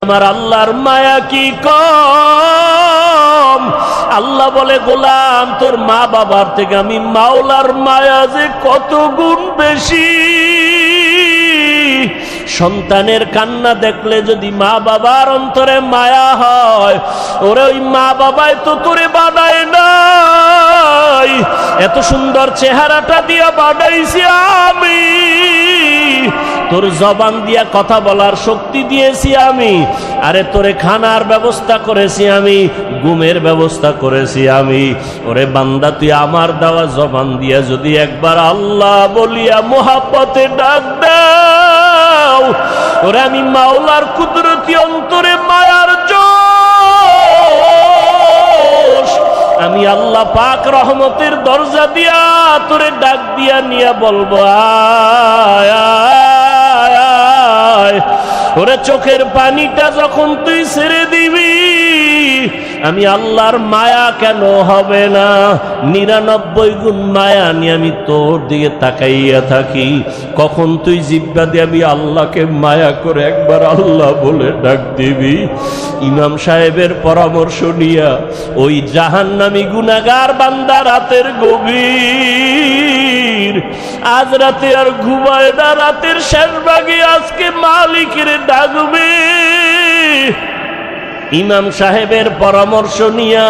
আমার আল্লাহর মায়া কি কম। আল্লাহ বলে, গোলাম তোর মা বাবার থেকে আমি মাওলার মায়া যে কত গুণ বেশি। সন্তানের কান্না দেখলে যদি মা বাবার অন্তরে মায়া হয়, ওরে ওই মা বাবাই তো তোরে বানায় নাই, এত সুন্দর চেহারাটা দিয়া বানাইছি আমি, তোর জবান দিয়া কথা বলার শক্তি দিয়েছি আমি, আরে তোরে খানার ব্যবস্থা করেছি আমি, ঘুমের ব্যবস্থা করেছি আমি। ওরে বান্দা, তুই আমার দেওয়া জবান দিয়া যদি একবার আল্লাহ বলিয়া মোহাব্বতে ডাক দাও, ওরে আমি মাওলার কুদরতি অন্তরে মায়ার জোশ, আমি আল্লাহ পাক রহমতের দরজা দিয়া তোরে ডাক দিয়া নিয়া বলবো, আয় আয় আয়। ওরে চোখের পানিটা যখন তুই ছেড়ে দিবি, আমি আল্লাহর মায়া কেন হবে না? 99 গুণ মায়া নিয়ে আমি তোর দিকে তাকাইয়া থাকি। কখন তুই জিহ্বা দিয়ে আমি আল্লাহকে মায়া করে একবার আল্লাহ বলে ডাক দিবি। ইমাম সাহেবের পরামর্শ নিয়া ওই জাহান্নামী গুনাহগার বান্দা রাতের গভীর, আজ রাতে আর ঘুমায় না, রাতের শেষ ভাগে আজকে মালিকের ডাকবে। ইমাম সাহেবের পরামর্শ নিয়া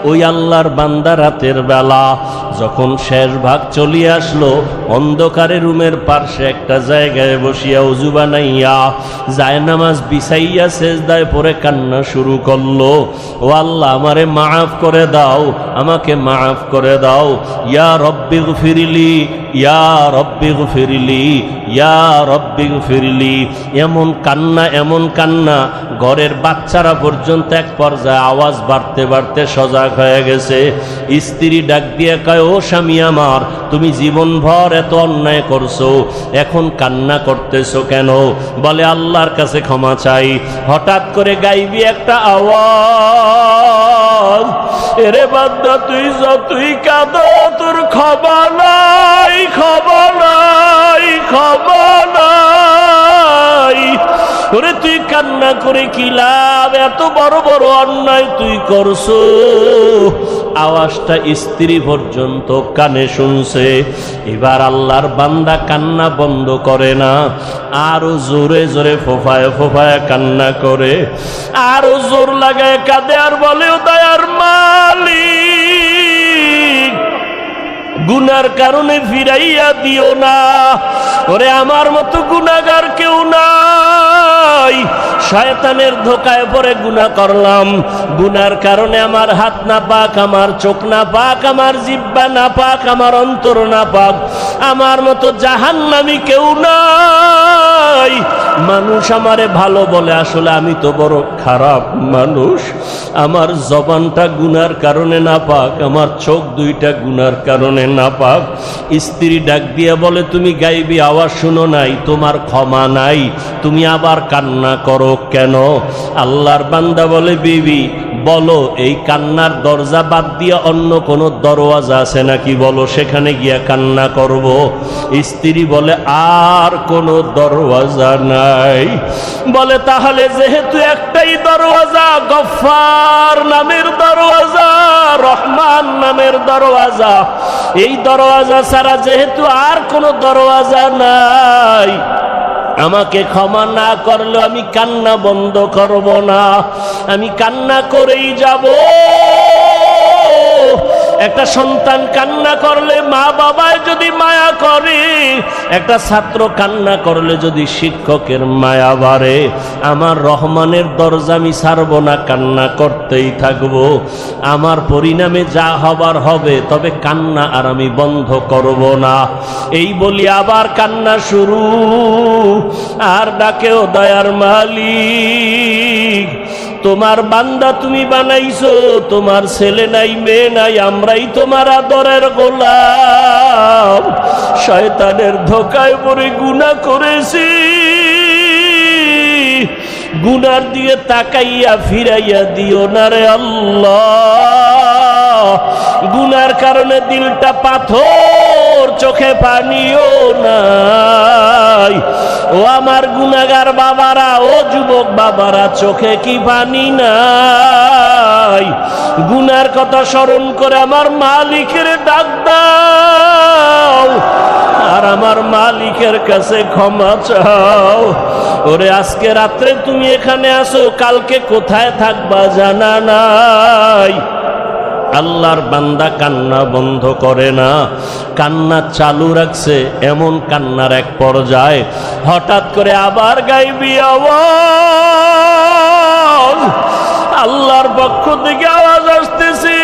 ওই আল্লাহর বান্দা রাতের বেলা যখন শেষ ভাগ চলিয়ে আসলো, অন্ধকারে রুমের পার্শ্বে একটা জায়গায় বসিয়া ওযু বানাইয়া জায়নামাজ বিছাইয়া সেজদায় পড়ে কান্না শুরু করলো। ও আল্লাহ, আমারে মাফ করে দাও, আমাকে মাফ করে দাও। ইয়া রব্বি গফিরলি, ইয়া রব্বি গফিরলি, ইয়া রব্বি গফিরলি। এমন কান্না, এমন কান্না, ঘরের বাচ্চারা পর্যন্ত এক পর্যায়ে আওয়াজ বাড়তে বাড়তে সজাগ হয়ে গেছে। স্ত্রী ডাক দিয়ে কয়, ও স্বামী আমার, তুমি জীবনভর এত অন্যায় করছো, এখন কান্না করতেছো কেন? বলে, আল্লাহর কাছে ক্ষমা চাই। হঠাৎ করে গাইবি একটা আওয়াজ, এরে বান্দা তুই যতই কাঁদো তোর ক্ষমা নাই, ক্ষমা নাই, ক্ষমা নাই। ওরে তুই কান্না করে কি লাভ? এত বড় বড় অন্যায় তুই করছো। আওয়াজটা স্ত্রী পর্যন্ত কানে শুনছে। এবার আল্লাহর বান্দা কান্না বন্ধ করে না, আরো জোরে জোরে ফোফায় ফোফায় কান্না করে, আরো জোর লাগায় কাঁদে আর বলে, ও দয়ার মালিক, গুনার কারণে ফিরাইয়া দিও না। ওরে আমার মতো গুনাহগার কেউ নাই, শয়তানের ধোকায় পড়ে গুনাহ করলাম, গুনার কারণে আমার হাত না পাক, আমার চোখ না পাক, আমার জিহ্বা না পাক, আমার অন্তর না পাক, আমার মতো জাহান্নামী কেউ নাই। মানুষ আমারে ভালো বলে, আসলে আমি তো বড় খারাপ মানুষ। আমার জবানটা গুনার কারণে না পাক, আমার চোখ দুইটা গুনার কারণে না পাক। স্ত্রী ডাক দিয়া বলে, তুমি গাইবি আওয়াজ শুনো নাই, তোমার ক্ষমা নাই, তুমি আবার কান্না করো কেন? আল্লাহর বান্দা বলে, বিবি বলো, এই কান্নার দরজা বাদ দিয়া অন্য কোন দরওয়াজা আছে নাকি? বলো, সেখানে গিয়া কান্না করব। স্ত্রী বলে, আর কোন দরওয়াজা নাই। বলে, তাহলে যেহেতু একটাই দরওয়াজা, গফফার নামের দরওয়াজা, রহমান নামের দরওয়াজা, এই দরওয়াজা ছাড়া যেহেতু আর কোন দরওয়াজা নাই, আমাকে ক্ষমা না করলে আমি কান্না বন্ধ করব না, আমি কান্না করেই যাব। একটা সন্তান কান্না করলে মা বাবায় যদি মায়া করে, একটা ছাত্র কান্না করলে যদি শিক্ষকের মায়া বাড়ে, আমার রহমানের দরজা আমি ছাড়ব না, কান্না করতেই থাকব। আমার পরিণামে যা হবার হবে, তবে কান্না আর আমি বন্ধ করব না। এই বলি আবার কান্না শুরু, আর ডাকেও, দয়ার মালিক, তোমার বান্দা তুমি বানাইছো, তোমার ছেলে নাই, মেয়ে নাই, আমরাই তোমার আদরের গোলাম। শয়তানের ধোকায় পড়ে গুনাহ করেছি, গুনার দিয়ে তাকাইয়া ফিরাইয়া দিও না রে আল্লাহ। গুনার কারণে দিলটা পাথর মোর চোখে পানিও নাই। ও আমার গুনাহগার বাবারা, ও যুবক বাবারা, চোখে কি পানি নাই? গুনার কথা স্মরণ করে আমার মালিকের ডাক দাও আর আমার মালিকের কাছে ক্ষমা চাও। ওরে আজকে রাত্রে তুমি এখানে আসো, কালকে কোথায় থাকবা জানা নাই। আল্লাহর বান্দা কান্না বন্ধ করে না, কান্না চালু রাখছে। এমন কান্নার এক পর্যায়ে হঠাৎ করে আবার গাইবি আওয়াজ, আল্লাহর পক্ষ থেকে আওয়াজ আসতেছে,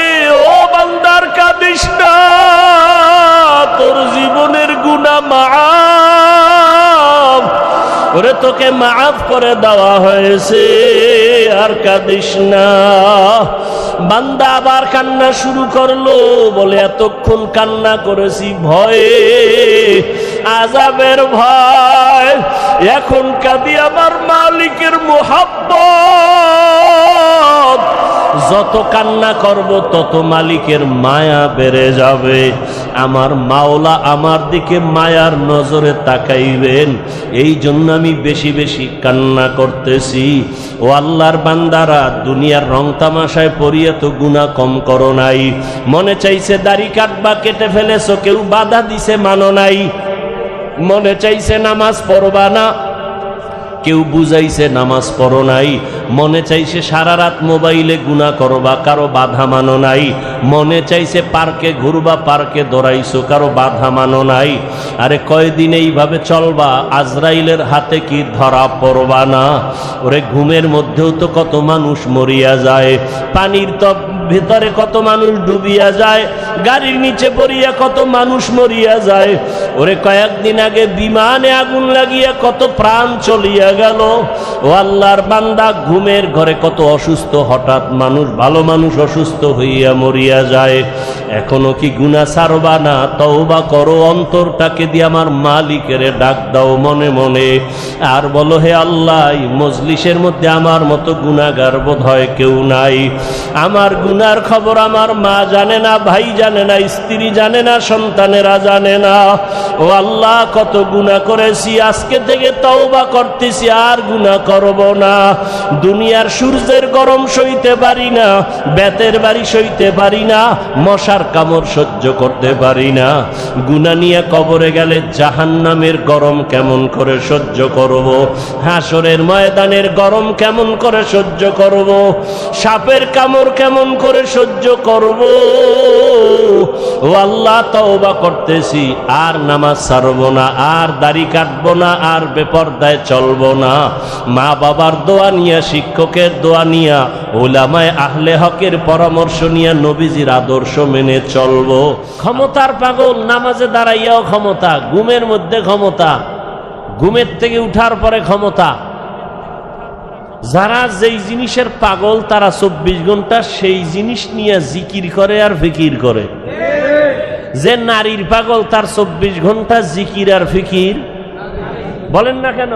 ও বান্দার কাঁদিস না, তোর জীবনের গুনাহ মাফ, ওরে তোকে মাফ করে দেওয়া হয়েছে, আর কাঁদিস না। বান্দা আবার কান্না শুরু করলো, বলে এতক্ষণ কান্না করেছি ভয়ে, আযাবের ভয়, এখন কাঁদি আমার মালিকের মুহাব্বত। যত কান্না করব তত মালিকের মায়া বেড়ে যাবে। আমার মাওলা আমার দিকে মায়ার নজরে তাকাইবেন, এই জন্য আমি বেশি বেশি কান্না করতেছি। ও আল্লাহর বান্দারা, দুনিয়ার রং তামাশায় পড়িয়ে তো গুনাহ কম করো নাই। মনে চাইছে দাড়ি কাটবা, কেটে ফেলেছো, কেউ বাধা দিছে মানো নাই। মনে চাইছে নামাজ পড়বা না, কেউ বুঝাইছে নামাজ পড়ো নাই। মনে চাইছে সারা রাত মোবাইলে গুনাহ করবা, কারো বাধা মানো নাই। মনে চাইছে পার্কে ঘুরবা, পার্কে দৌড়াইছো, কারো বাধা মানো নাই। আরে কয়দিন এইভাবে চলবা, আজরাইলের হাতে কি ধরা পড়বা না? ওরে ঘুমের মধ্যেও তো কত মানুষ মরিয়া যায়, পানির তপ ভিতরে কত মানুষ ডুবিয়া যায়, গাড়ির নিচে পড়িয়া কত মানুষ মরিয়া যায়। ওরে কয়েকদিন আগে বিমানে আগুন লাগিয়া কত প্রাণ চলিয়া গেল। ও আল্লাহর বান্দা, ঘুমের ঘরে কত অসুস্থ হঠাৎ মানুষ, ভালো মানুষ অসুস্থ হইয়া মরিয়া যায়। এখনো কি গুনাহ ছাড়বা না? তওবা করো, অন্তরটাকে দিয়ে আমার মালিকের ডাক দাও মনে মনে, আর বলো, হে আল্লাহ, মজলিসের মধ্যে আমার মতো গুনাহগার বোধহয় কেউ নাই। আমার গুনার খবর আমার মা জানে না, ভাই জানে না, স্ত্রী জানে না, সন্তানেরা জানে না। ও আল্লাহ, কত গুনাহ করেছি, আজকে থেকে তওবা করতেছি, আর গুনাহ করব না। দুনিয়ার সূর্যের গরম সইতে পারি না, বেতের বাড়ি সইতে পারি না, মশার কামড় সহ্য করতে পারি না। গুনাহ নিয়ে কবরে গেলে জাহান্নামের গরম কেমন করে সহ্য করব? হাসরের ময়দানের গরম কেমন করে সহ্য করব? সাপের কামড় কেমন করে সহ্য করব? ও আল্লাহ, তওবা করতেছি, আর নামাজ ছাড়বো না, আর দাড়ি কাটবো না, আর বেপরদায় চলবো না। মা বাবার দোয়া নিয়া, শিক্ষকের দোয়া নিয়া, উলামায়ে আহলে হকের পরামর্শ নিয়া নবীজির আদর্শ মেনে চলবো। ক্ষমতার পাগল, নামাজে দাঁড়াইয়াও ক্ষমতা, ঘুমের মধ্যে ক্ষমতা, ঘুমের থেকে উঠার পরে ক্ষমতা। যারা যেই জিনিসের পাগল, তারা 24 ঘন্টা সেই জিনিস নিয়ে জিকির করে আর ফিকির করে। যে নারীর পাগল, তার 24 ঘন্টা জিকির আর ফিকির। বলেন না কেন?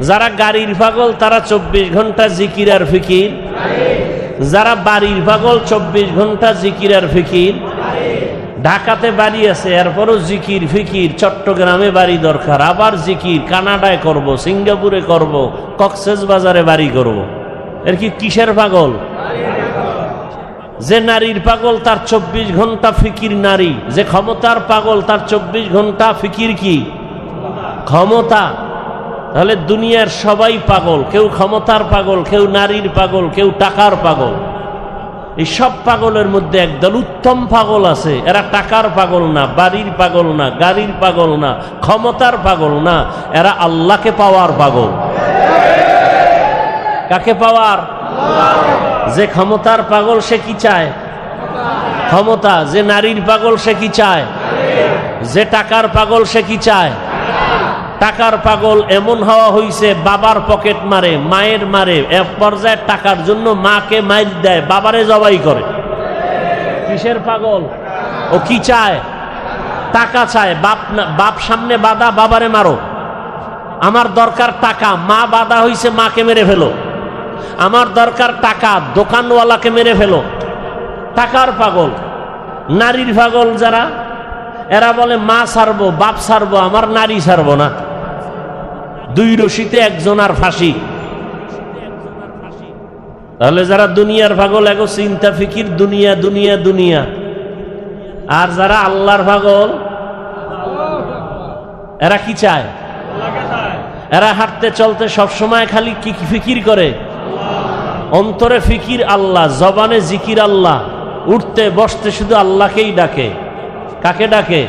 যারা গাড়ির পাগল, তারা 24 ঘন্টা জিকির আর ফিকির। যারা বাড়ির পাগল, 24 ঘন্টা জিকির আর ফিকির। ঢাকাতে বাড়ি আছে, এরপরও জিকির ফিকির। চট্টগ্রামে বাড়ি দরকার, আবার জিকির। কানাডায় করব, সিঙ্গাপুরে করব, কক্সবাজারে বাড়ি করব। এর কি কিসের পাগল? যে নারীর পাগল, তার 24 ঘন্টা ফিকির নারী। যে ক্ষমতার পাগল, তার 24 ঘন্টা ফিকির কি? ক্ষমতা। তাহলে দুনিয়ার সবাই পাগল, কেউ ক্ষমতার পাগল, কেউ নারীর পাগল, কেউ টাকার পাগল। এই সব পাগলের মধ্যে একদল উত্তম পাগল আছে, এরা টাকার পাগল না, বাড়ির পাগল না, গাড়ির পাগল না, ক্ষমতার পাগল না, এরা আল্লাহকে পাওয়ার পাগল। কাকে পাওয়ার? যে ক্ষমতার পাগল, সে কি চায়? ক্ষমতা। যে নারীর পাগল, সে কি চায়? যে টাকার পাগল, সে কি চায়? টাকার পাগল এমন হওয়া হইছে, বাবার পকেট মারে, মায়ের মারে, এক পর্যায়ে টাকার জন্য মাকে মাইর দেয়, বাবারে জবাই করে। কিসের পাগল? ও কি চায়? টাকা চায়। বাপ সামনে বাধা, বাবারে মারো। আমার দরকার টাকা, মা বাধা হইছে, মাকে মেরে ফেলো। আমার দরকার টাকা, দোকানওয়ালাকে মেরে ফেলো। টাকার পাগল। নারীর পাগল যারা, এরা বলে মা ছাড়বো, বাপ ছাড়বো, আমার নারী ছাড়বো না। দুই রশিতে একজন আর ফাঁসি। তাহলে যারা দুনিয়ার পাগল, এগো চিন্তা ফিকির দুনিয়া দুনিয়া দুনিয়া। আর যারা আল্লাহর পাগল, এরা কি চায়? এরা হাঁটতে চলতে সবসময় খালি কি ফিকির করে? অন্তরে ফিকির আল্লাহ, জবানে জিকির আল্লাহ, উঠতে বসতে শুধু আল্লাহকেই ডাকে। কাকে ডাকে?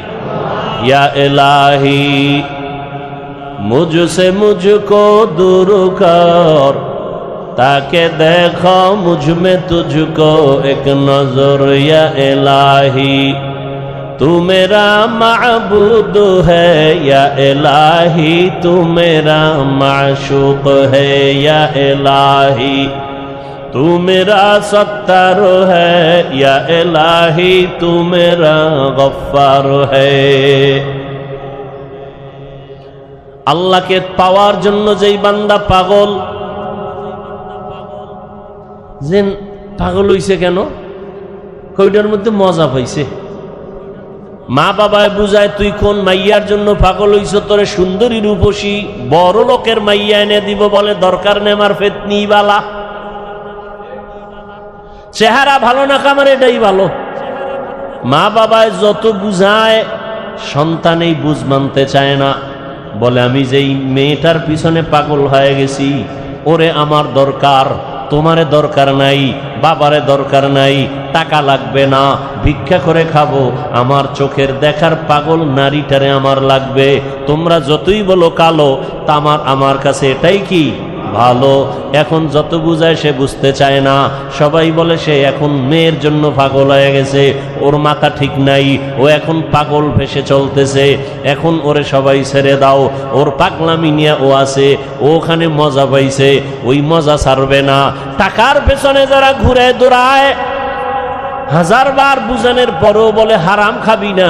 ইয়া ইলাহি মুঝসে মুঝকো दूर कर, ताके देखो मुझ में तुझको एक नजर। या इलाही तू मेरा माबूद है, या इलाही तू मेरा माशूक है। या इलाही तू मेरा सत्तार है, या इलाही तू मेरा गफ्फार है। আল্লাহকে পাওয়ার জন্য যেই বান্দা পাগল, যে পাগল হইছে কেন? কইটার মধ্যে মজা পাইছে। মা বাবায় বুঝায় তুই কোন মাইয়ার জন্য পাগল হইছ, তোরে সুন্দরী রূপসী বড় লোকের মাইয়া এনে দিব, বলে দরকার নেই আমার ফেতনি বালা। চেহারা ভালো না কামার এটাই ভালো। মা বাবায় যত বুঝায়, সন্তান এই বুঝ মানতে চায় না। বলে আমি যেই মেয়েটার পিছনে পাগল হয়ে গেছি, ওরে আমার দরকার, তোমারে দরকার নাই, বাবারে দরকার নাই, টাকা লাগবে না, ভিক্ষা করে খাবো, আমার চোখের দেখার পাগল নারীটারে আমার লাগবে। তোমরা যতই বলো কালো, তা আমার কাছে এটাই কি ভালো। এখন যত বুঝায় সে বুঝতে চায় না। সবাই বলে সে এখন মেয়ের জন্য পাগল হয়ে গেছে, ওর মাথা ঠিক নাই, ও এখন পাগল ভেসে চলতেছে, এখন ওরে সবাই ছেড়ে দাও, ওর পাগলামি নিয়ে ও আছে, ও ওখানে মজা পাইছে, ওই মজা ছাড়বে না। টাকার পেছনে যারা ঘুরে দৌড়ায়, হাজারবার বুঝানোর পরও বলে হারাম খাবি না,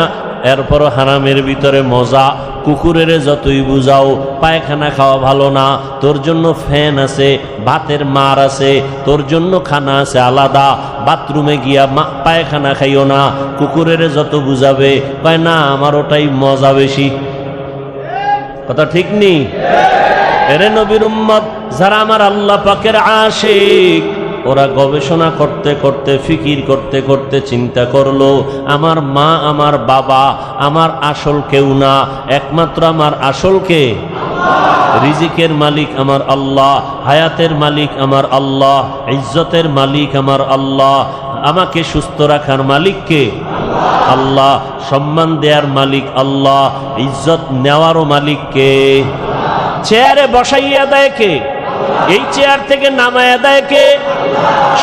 এরপরও হারামের ভিতরে মজা। কুকুরের যতই বুঝাও পায়খানা খাওয়া ভালো না, তোর জন্য ফ্যান আছে, ভাতের মার আছে, তোর জন্য খানা আছে আলাদা, বাথরুমে গিয়া পায়খানা খাইও না। কুকুরের যত বুঝাবে কয় না আমার ওটাই মজা বেশি। কথা ঠিক নেই? এরে নবীর উম্মত যারা আমার আল্লাহ পাকের আশিক, ওরা গবেষণা করতে করতে ফিকির করতে করতে চিন্তা করলো, আমার মা আমার বাবা আমার আসল কেউ না, একমাত্র আমার আসল কে? রিজিকের মালিক আমার আল্লাহ, হায়াতের মালিক আমার আল্লাহ, ইজ্জতের মালিক আমার আল্লাহ, আমাকে সুস্থ রাখার মালিক কে? আল্লাহ, সম্মান দেওয়ার মালিক আল্লাহ, ইজ্জত নেওয়ারও মালিক কে? চেয়ারে বসাইয়া দেয় কে? এই চেয়ার থেকে নামায়া দেয় কে?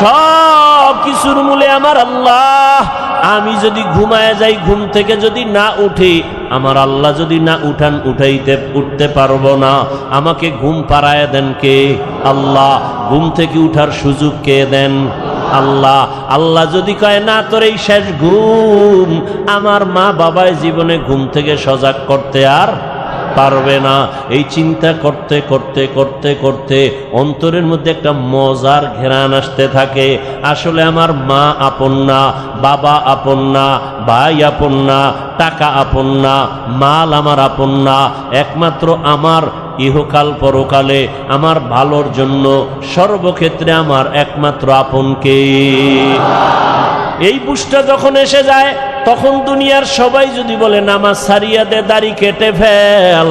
সব কিছুর মূলে আমার আল্লাহ। আমি যদি ঘুমায় যাই, ঘুম থেকে যদি না উঠি, আমার আল্লাহ যদি না উঠতে পারবো না, আমাকে ঘুম পাড়ায় দেন কে? আল্লাহ। ঘুম থেকে উঠার সুযোগ কে দেন? আল্লাহ। আল্লাহ যদি কয় না তোর এই শেষ ঘুম, আমার মা বাবায় জীবনে ঘুম থেকে সজাগ করতে আর পারবে না। এই চিন্তা করতে করতে করতে করতে অন্তরের মধ্যে একটা মজার ঘেরান আসতে থাকে। আসলে আমার মা আপন না, বাবা আপন না, ভাই আপন না, টাকা আপন না, মাল আমার আপন না, একমাত্র আমার ইহকাল পরকালে আমার ভালোর জন্য সর্বক্ষেত্রে আমার একমাত্র আপনকে। এই বুঝটা যখন এসে যায়, তখন দুনিয়ার সবাই যদি বলে নামাজ ছাড়িয়া দে, দাড়ি কেটে ফেল,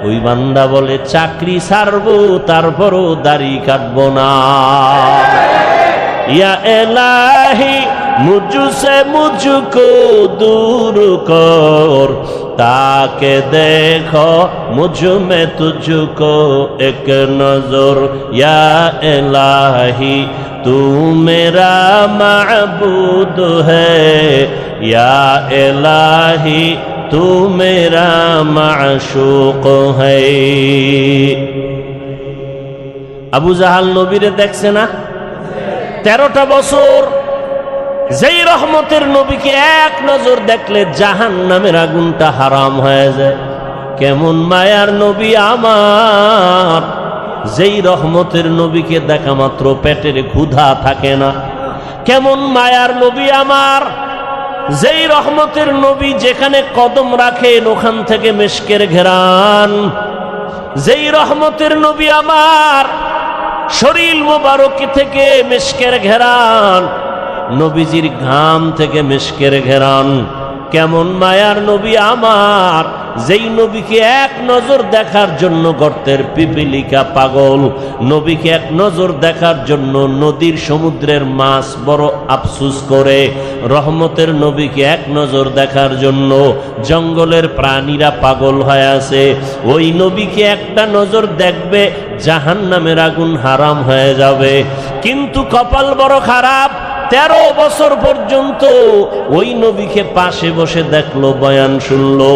ওই বান্দা বলে চাকরি ছাড়বো তারপরও দাড়ি কাটবো না। ইয়া ইলাহি মুঝসে মুঝকো दूर कर, ताके देखो मुझ में तुझको एक नजर। या इलाही तू मेरा माबूद है, या इलाही तू मेरा माशूक है। আবু জাহাল নবীরে দেখছে না? 13টা বছর যেই রহমতের নবীকে এক নজর দেখলে জাহান্নামের আগুনটা হারাম হয়ে যায়। কেমন মায়ার নবী আমার, যেই রহমতের নবীকে দেখা মাত্র পেটের ক্ষুধা থাকে না। কেমন মায়ার নবী আমার, যেই রহমতের নবী যেখানে কদম রাখেন ওখান থেকে মিশকের ঘেরান, যেই রহমতের নবী আমার শরীর মোবারক থেকে মিশকের ঘেরান, নবীজির ঘাম থেকে মিশকের ঘেরান। কেমন মায়ার নবী আমার, যেই নবীকে এক নজর দেখার জন্য গর্তের পিপিলিকা পাগল, নবীকে এক নজর দেখার জন্য নদীর সমুদ্রের মাছ বড় আফসুস করে, রহমতের নবীকে এক নজর দেখার জন্য জঙ্গলের প্রাণীরা পাগল হয়ে আছে। ওই নবীকে একটা নজর দেখবে জাহান্নামের আগুন হারাম হয়ে যাবে। কিন্তু কপাল বড় খারাপ, 13 বছর পর্যন্ত ওই নবীকে পাশে বসে দেখলো, বয়ান শুনলো,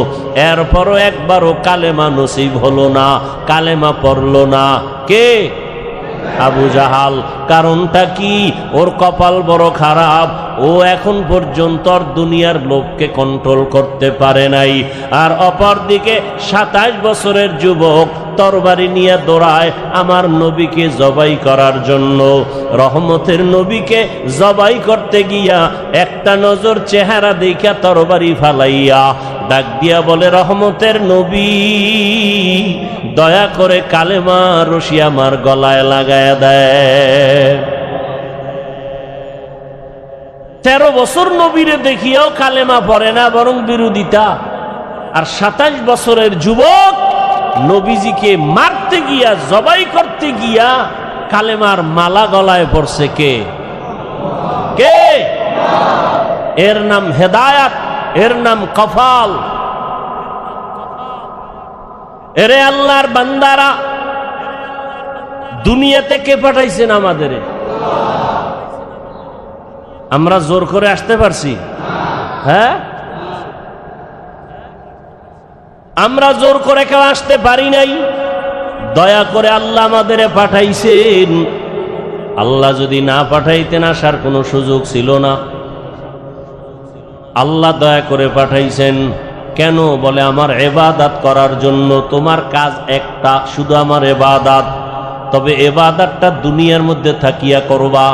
এরপরও একবারও কালেমা নসিব হলো না, কালেমা পড়লো না। কে? আবু জাহাল। কারণটা কি? ওর কপাল বড় খারাপ, ও এখন পর্যন্ত দুনিয়ার লোককে কন্ট্রোল করতে পারে নাই। আর অপরদিকে 27 বছরের যুবক তরবারি নিয়ে দৌড়ায় আমার নবীকে জবাই করার জন্য। রহমতের নবীকে জবাই করতে গিয়া একটা নজর চেহারা দেখা তরবারি ফালাইয়া ডাক দিয়া বলে, রহমতের নবী দয়া করে কালেমা রশি আমার গলায় লাগায় দেয়। 13 বছর নবীরে দেখিয়াও কালেমা পড়ে না, বরং বিরোধিতা। আর 27 বছরের যুবক নবীজিকে মারতে গিয়া, জবাই করতে গিয়া কালেমার মালা গলায় পড়ছে। কে? কে? এর নাম হেদায়াত, এর নাম কফাল। এরে আল্লাহর বান্দারা, দুনিয়াতে কে পাঠাইছেন আমাদের? আমরা জোর করে আসতে পারছি? হ্যাঁ, আমরা জোর করে কেউ আসতে পারি নাই। দয়া করে আল্লাহ আমাদের পাঠাইছেন। আল্লাহ যদি না পাঠাইতেন আসার কোনো সুযোগ ছিল না। আল্লাহ দয়া করে পাঠাইছেন। কেন? বলে আমার ইবাদত করার জন্য। তোমার কাজ একটা, শুধু আমার ইবাদত। তবে ইবাদতটা দুনিয়ার মধ্যে থাকিয়া করবা,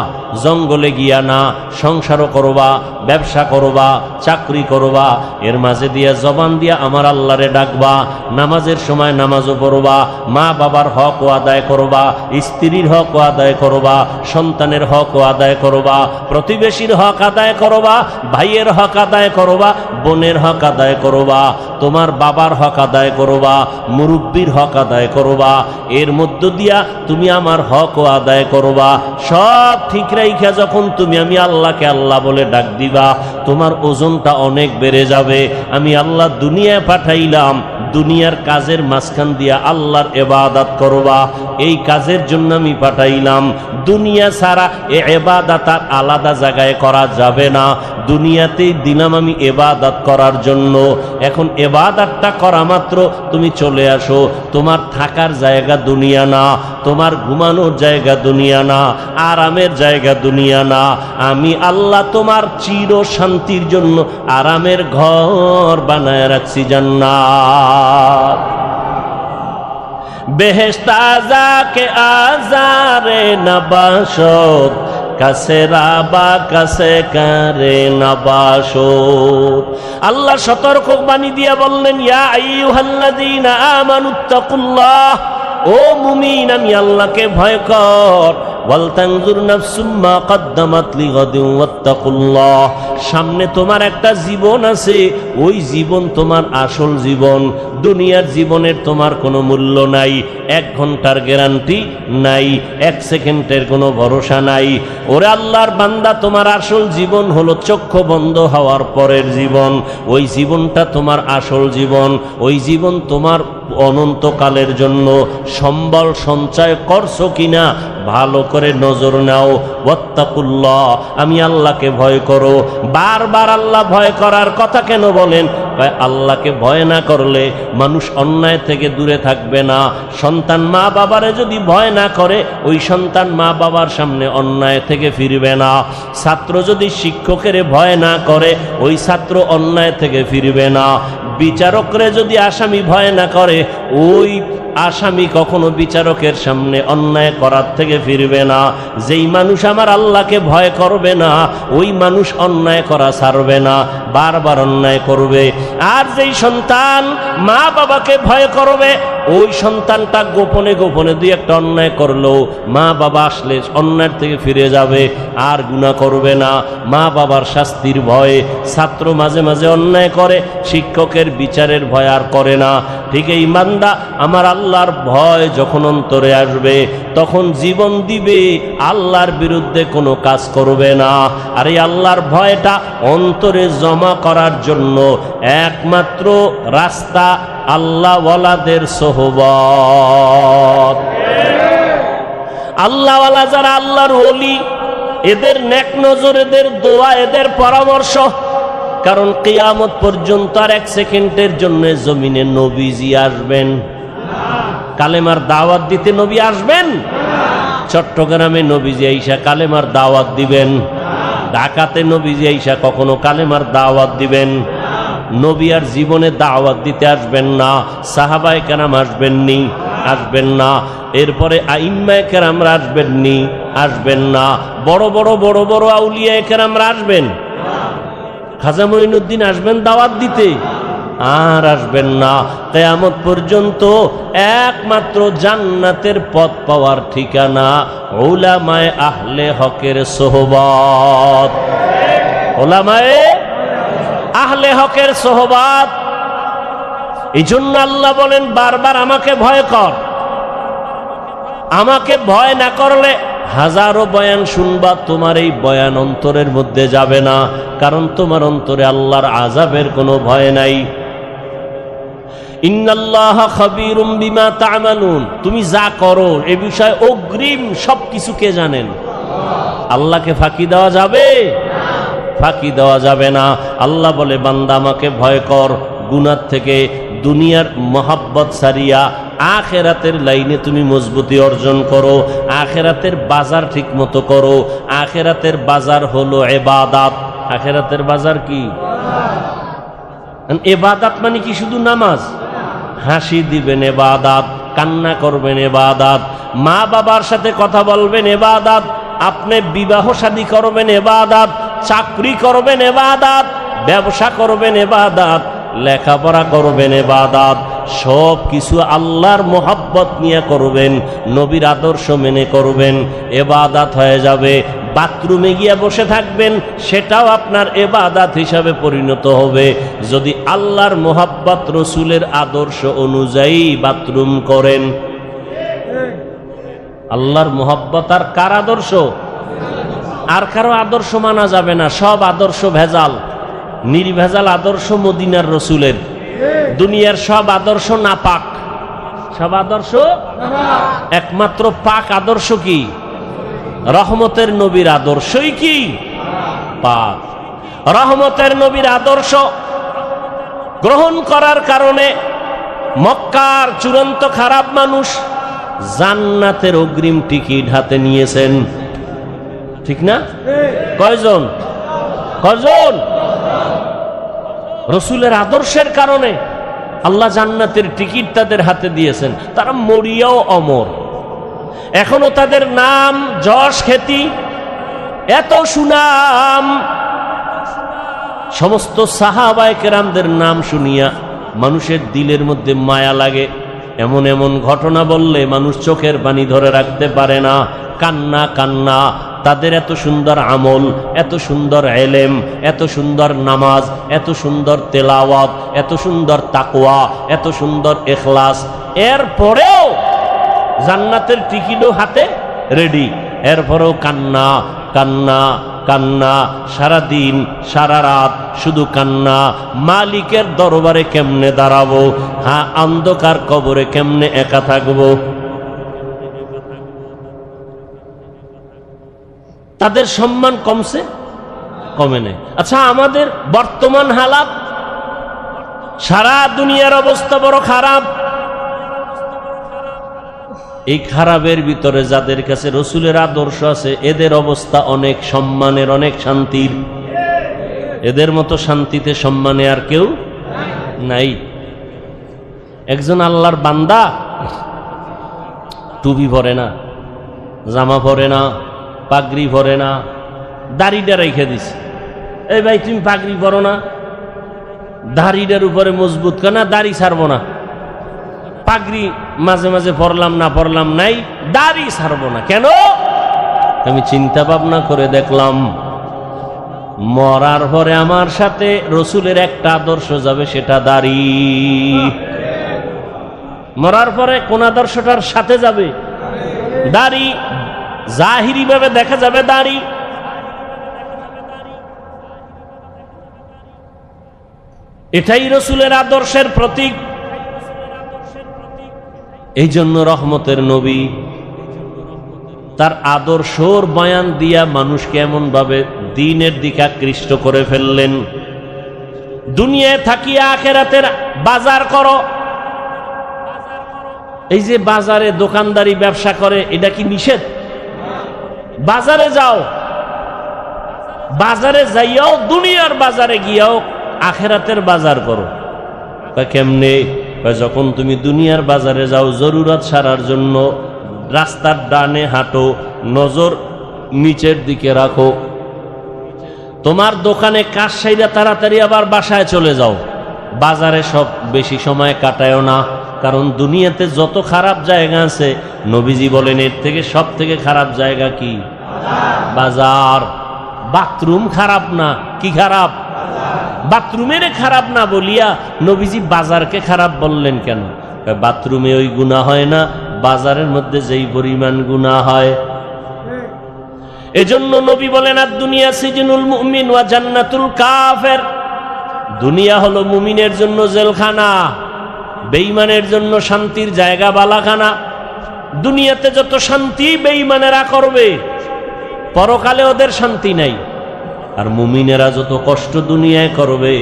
জঙ্গলে গিয়া না। সংসারও করবা, ব্যবসা করবা, চাকরি করবা, এর মাঝে দিয়া জবান দিয়া আমার আল্লাহরে ডাকবা। নামাজের সময় নামাজও পড়বা, মা বাবার হকও আদায় করবা, স্ত্রীর হকও আদায় করবা, সন্তানের হকও আদায় করবা, প্রতিবেশীর হক আদায় করবা, ভাইয়ের হক আদায় করবা, বোনের হক আদায় করবা, তোমার বাবার হক আদায় করবা, মুরব্বীর হক আদায় করবা। এর মধ্য দিয়া তুমি আমার হকও আদায় করবা। সব ঠিক রাইখা যখন তুমি আমি আল্লাহকে আল্লাহ বলে ডাক দিবা, তোমার ওজনটা অনেক বেড়ে যাবে। আমি আল্লাহ দুনিয়ায় পাঠাইলাম, দুনিয়ার কাজের মাঝখান দিয়া আল্লাহর ইবাদত করবা, এই কাজের জন্য আমি পাঠাইলাম। দুনিয়া ছাড়া এ ইবাদত আর আলাদা জায়গায় করা যাবে না। দুনিয়াতেই দিলাম আমি ইবাদত করার জন্য। এখন ইবাদতটা করা মাত্র তুমি চলে আসো। তোমার থাকার জায়গা দুনিয়া না, তোমার ঘুমানোর জায়গা দুনিয়া না, আরামের জায়গা দুনিয়া না। আমি আল্লাহ তোমার চির শান্তির জন্য আরামের ঘর বানায় রাখছি, জান্নাত। বেহেশতা যাকে আজারে নবাসত, কাছে রাবা কাছে কারে নবাসত। আল্লাহ সতর্ক বাণী দিয়া বললেন, ইয়া আইয়ুহাল্লাযীনা আমানুত্তাকুল্লাহ, ও মুমিন আমি আল্লাহকে ভয় কর। ওয়ালতানজুর নাফসুম মা কদ্দামাত লিগাদিন ওয়াত্তাকুল্লাহ। সামনে তোমার একটা জীবন আছে, ওই জীবন তোমার আসল জীবন। দুনিয়ার জীবনের তোমার কোনো মূল্য নাই, 1 ঘন্টার গ্যারান্টি নাই, 1 সেকেন্ডের কোনো ভরসা নাই। ওরে আল্লাহর বান্দা, তোমার আসল জীবন হলো চক্ষু বন্ধ হওয়ার পরের জীবন। ওই জীবনটা তোমার আসল জীবন, ওই জীবন তোমার অনন্তকালের জন্য। সম্বল সঞ্চয় করছো কিনা ভালো করে নজর নাও। ওয়াত্তাকুল্লাহ, আমি আল্লাহকে ভয় করো। বারবার আল্লাহ ভয় করার কথা কেন বলেন? আল্লাহকে ভয় না করলে মানুষ অন্যায় থেকে দূরে থাকবে না। সন্তান মা বাবারে যদি ভয় না করে, ওই সন্তান মা বাবার সামনে অন্যায় থেকে ফিরবে না। ছাত্র যদি শিক্ষকের ভয় না করে, ওই ছাত্র অন্যায় থেকে ফিরবে না। বিচারকরে যদি আসামি ভয় না করে, ওই আসামি কখনো বিচারকের সামনে অন্যায় করার থেকে ফিরবে না। যেই মানুষ আমার আল্লাহকে ভয় করবে না, ওই মানুষ অন্যায় করা ছাড়বে না, বারবার অন্যায় করবে। আর যেই সন্তান মা বাবাকে ভয় করবে, ওই সন্তানটা গোপনে গোপনে দুই একটা অন্যায় করলো, মা বাবা আসলে অন্যায়ের থেকে ফিরে যাবে, আর গুনাহ করবে না। মা বাবার শাস্তির ভয়ে ছাত্র মাঝে মাঝে অন্যায় করে, শিক্ষকের বিচারের ভয় আর করে না। ঠিক এই বান্দা আমার আল্লাহর ভয় যখন অন্তরে আসবে, তখন জীবন দিবে, আল্লাহর বিরুদ্ধে কোনো কাজ করবে না। আর এই আল্লাহর ভয়টা অন্তরে জমা করার জন্য একমাত্র রাস্তা আল্লাহওয়ালাদের সোহবত। আল্লাহওয়ালা যারা, আল্লাহর ওলি, এদের নেক নজর, এদের দোয়া, এদের পরামর্শ। কারণ কিয়ামত পর্যন্ত আর এক সেকেন্ডের জন্য জমিনে নবীজি আসবেন? কালেমার দাওয়াত দিতে নবী আসবেন? চট্টগ্রামে নবীজি আইসা কালেমার দাওয়াত দিবেন? ঢাকাতে নবীজি আইসা কখনো কালেমার দাওয়াত দিবেন? নবী আর জীবনে দাওয়াত দিতে আসবেন না। সাহাবায়ে কেরাম আসবেননি? আসবেন না। এরপরে আইম্মায়ে কেরামরা আসবেননি? আসবেন না। বড় বড় বড় বড় আউলিয়ায়ে কেরামরা আসবেন? খাজা মঈনুদ্দিন আসবেন দাওয়াত দিতে? আর আসবেন না। কিয়ামত পর্যন্ত একমাত্র জান্নাতের পথ পাওয়ার ঠিকানা উলামায়ে আহলে হকের সোহবত। উলামায়ে আহলে হকের সোহবত। এই জন্য আল্লাহ বলেন বারবার আমাকে ভয় কর। আমাকে ভয় না করলে হাজারো বয়ান শুনবা, তোমার এই বয়ান অন্তরের মধ্যে যাবে না, কারণ তোমার অন্তরে আল্লাহর আযাবের কোনো ভয় নাই। ইন্নাল্লাহা খাবীরুম বিমা তা'মালুন, তুমি যা করো এ বিষয়ে অগ্রিম সবকিছু কে জানেন? আল্লাহকে ফাঁকি দেওয়া যাবে? ফাঁকি দেওয়া যাবে না। আল্লাহ বলে বান্দা আমাকে ভয় কর, গুনাহ থেকে দুনিয়ার মহাব্বত সারিয়া আখেরাতের লাইনে তুমি মজবুতি অর্জন করো, আখেরাতের বাজার ঠিক মতো করো। আখেরাতের বাজার হলো ইবাদত। আখেরাতের বাজার কি? ইবাদত মানে কি শুধু নামাজ? হাসি দিবেন ইবাদত, কান্না করবেন ইবাদত, মা বাবার সাথে কথা বলবেন ইবাদত, আপনি বিবাহ শাদী করবেন ইবাদত, চাকরি করবেন ইবাদত, ব্যবসা করবেন ইবাদত, লেখাপড়া করবেন ইবাদত। সব কিছু আল্লাহর মোহাব্বত নিয়ে করবেন, নবীর আদর্শ মেনে করবেন, ইবাদত হয়ে যাবে। বাথরুমে গিয়ে বসে থাকবেন, সেটাও আপনার ইবাদত হিসাবে পরিণত হবে, যদি আল্লাহর মোহাব্বত রসুলের আদর্শ অনুযায়ী বাথরুম করেন। আল্লাহর মোহাব্বত আর কার আদর্শ? আর কারো আদর্শ মানা যাবে না। সব আদর্শ ভেজাল, নির্ভেজাল আদর্শ মদিনার রসুলের। দুনিয়ার সব আদর্শ নাপাক, সব আদর্শ একমাত্র পাক আদর্শ কি? রহমতের নবীর আদর্শই কি পাক। রহমতের নবীর আদর্শ গ্রহণ করার কারণে মক্কার চূড়ান্ত খারাপ মানুষ জান্নাতের অগ্রিম টিকিট হাতে নিয়েছেন, ঠিক না? কয়জন? কয়জন? রসুলের আদর্শের কারণে আল্লাহ জান্নাতের টিকিট তাদের হাতে দিয়েছেন। তারা মরিয়াও অমর, এখনো তাদের নাম যশ খ্যাতি, এত সুনাম। সমস্ত সাহাবায়ে কেরামদের নাম শুনিয়া মানুষের দিলের মধ্যে মায়া লাগে। এমন এমন ঘটনা বললে মানুষ চোখের পানি ধরে রাখতে পারে না, কান্না কান্না। তাদের এত সুন্দর আমল, এত সুন্দর এলেম, এত সুন্দর নামাজ, এত সুন্দর তেলাওয়াত, এত সুন্দর তাকওয়া, এত সুন্দর ইখলাস, এরপরেও জান্নাতের টিকিটও হাতে রেডি, এরপরেও কান্না কান্না কান্না, সারাদিন সারা রাত শুধু কান্না। মালিকের দরবারে কেমনে দাঁড়াবো? হ্যাঁ, অন্ধকার কবরে কেমনে একা থাকবো? তাদের সম্মান কমছে? কমে নেই। আচ্ছা, আমাদের বর্তমান হালাত, সারা দুনিয়ার অবস্থা বড় খারাপ। এই খারাপের ভিতরে যাদের কাছে রসুলের আদর্শ আছে, এদের অবস্থা অনেক সম্মানের, অনেক শান্তির। এদের মতো শান্তিতে সম্মানে আর কেউ নাই। একজন আল্লাহর বান্দা টুপি পরে না, জামা পরে না, পাগড়ি পরে না, দাড়িটা রেখে দিছে। এই ভাই তুমি পাগড়ি পরো না, দাড়িটার উপরে মজবুত কেন, দাড়ি ছাড়বো না। পাগড়ি মাঝে মাঝে পরলাম না পরলাম নাই, দাড়ি ছাড়বো না কেন? আমি চিন্তা ভাবনা করে দেখলাম মরার পরে আমার সাথে রসুলের একটা আদর্শ যাবে, সেটা দাড়ি। মরার পরে কোন আদর্শটার সাথে যাবে? দাড়ি। জাহিরি ভাবে দেখা যাবে দাড়ি। এটাই রসুলের আদর্শের প্রতীক। এই জন্য রহমতের নবী তার আদর্শর বয়ান দিয়া মানুষকে এমন ভাবে দ্বীনের দিকে আকৃষ্ট করে ফেললেন। দুনিয়ায় থাকিয়া আখিরাতের বাজার করো। এই যে বাজারে দোকানদারি ব্যবসা করে, এটা কি নিষেধ? বাজারে যাও, বাজারে যাইয়াও দুনিয়ার বাজারে গিয়াও আখিরাতের বাজার করো। কেমনে? যখন তুমি দুনিয়ার বাজারে যাও জরুরত সারার জন্য, রাস্তার ডানে হাঁটো, নজর নিচের দিকে রাখো। তোমার দোকানে কাজ সাইরা তাড়াতাড়ি আবার বাসায় চলে যাও। বাজারে সব বেশি সময় কাটায়ও না, কারণ দুনিয়াতে যত খারাপ জায়গা আছে নবীজি বলেন এর থেকে সব থেকে খারাপ জায়গা কি? বাজার। বাথরুম খারাপ না, কি খারাপ? বাথরুমের খারাপ না বলিয়া নবীজি বাজারকে খারাপ বললেন কেন? বাথরুমে ওই গুনাহ হয় না, বাজারের মধ্যে যেই পরিমাণ গুনাহ হয়। এজন্য নবী বলেন আর দুনিয়া সিজনুল মুমিন ওয়া জান্নাতুল কাফের। দুনিয়া হলো মুমিনের জন্য জেলখানা, বেঈমানের জন্য শান্তির জায়গা, বালাখানা। দুনিয়াতে যত শান্তি বেঈমানেরা করবে, পরকালে ওদের শান্তি নাই। আর মুমিনেরা যত কষ্ট দুনিয়ায় করবে,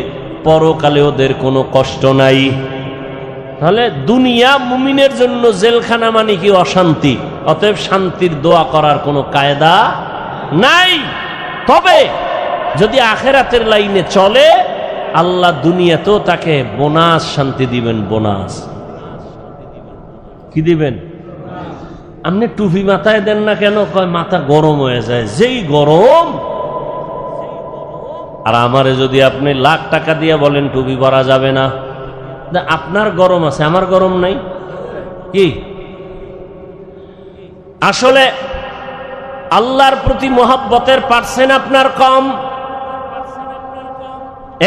পরকালে ওদের কোনো কষ্ট নাই। তাহলে দুনিয়া মুমিনের জন্য জেলখানা মানে কি? অশান্তি। অতএব শান্তির দোয়া করার কোনো কায়দা নাই। তবে যদি আখিরাতের লাইনে চলে, আল্লাহ দুনিয়াতেও তাকে বোনাস শান্তি দিবেন। বোনাস কি দিবেন? আপনি টুপি মাথায় দেন না কেন? কয় মাথা গরম হয়ে যায়। যেই গরম। আর আমারে যদি আপনি লাখ টাকা দিয়ে বলেন টুপি পরা যাবে না, আপনার গরম আছে, আমার গরম নাই কি? আসলে আল্লাহর প্রতি মহব্বতের পার্সেন্ট আপনার কম।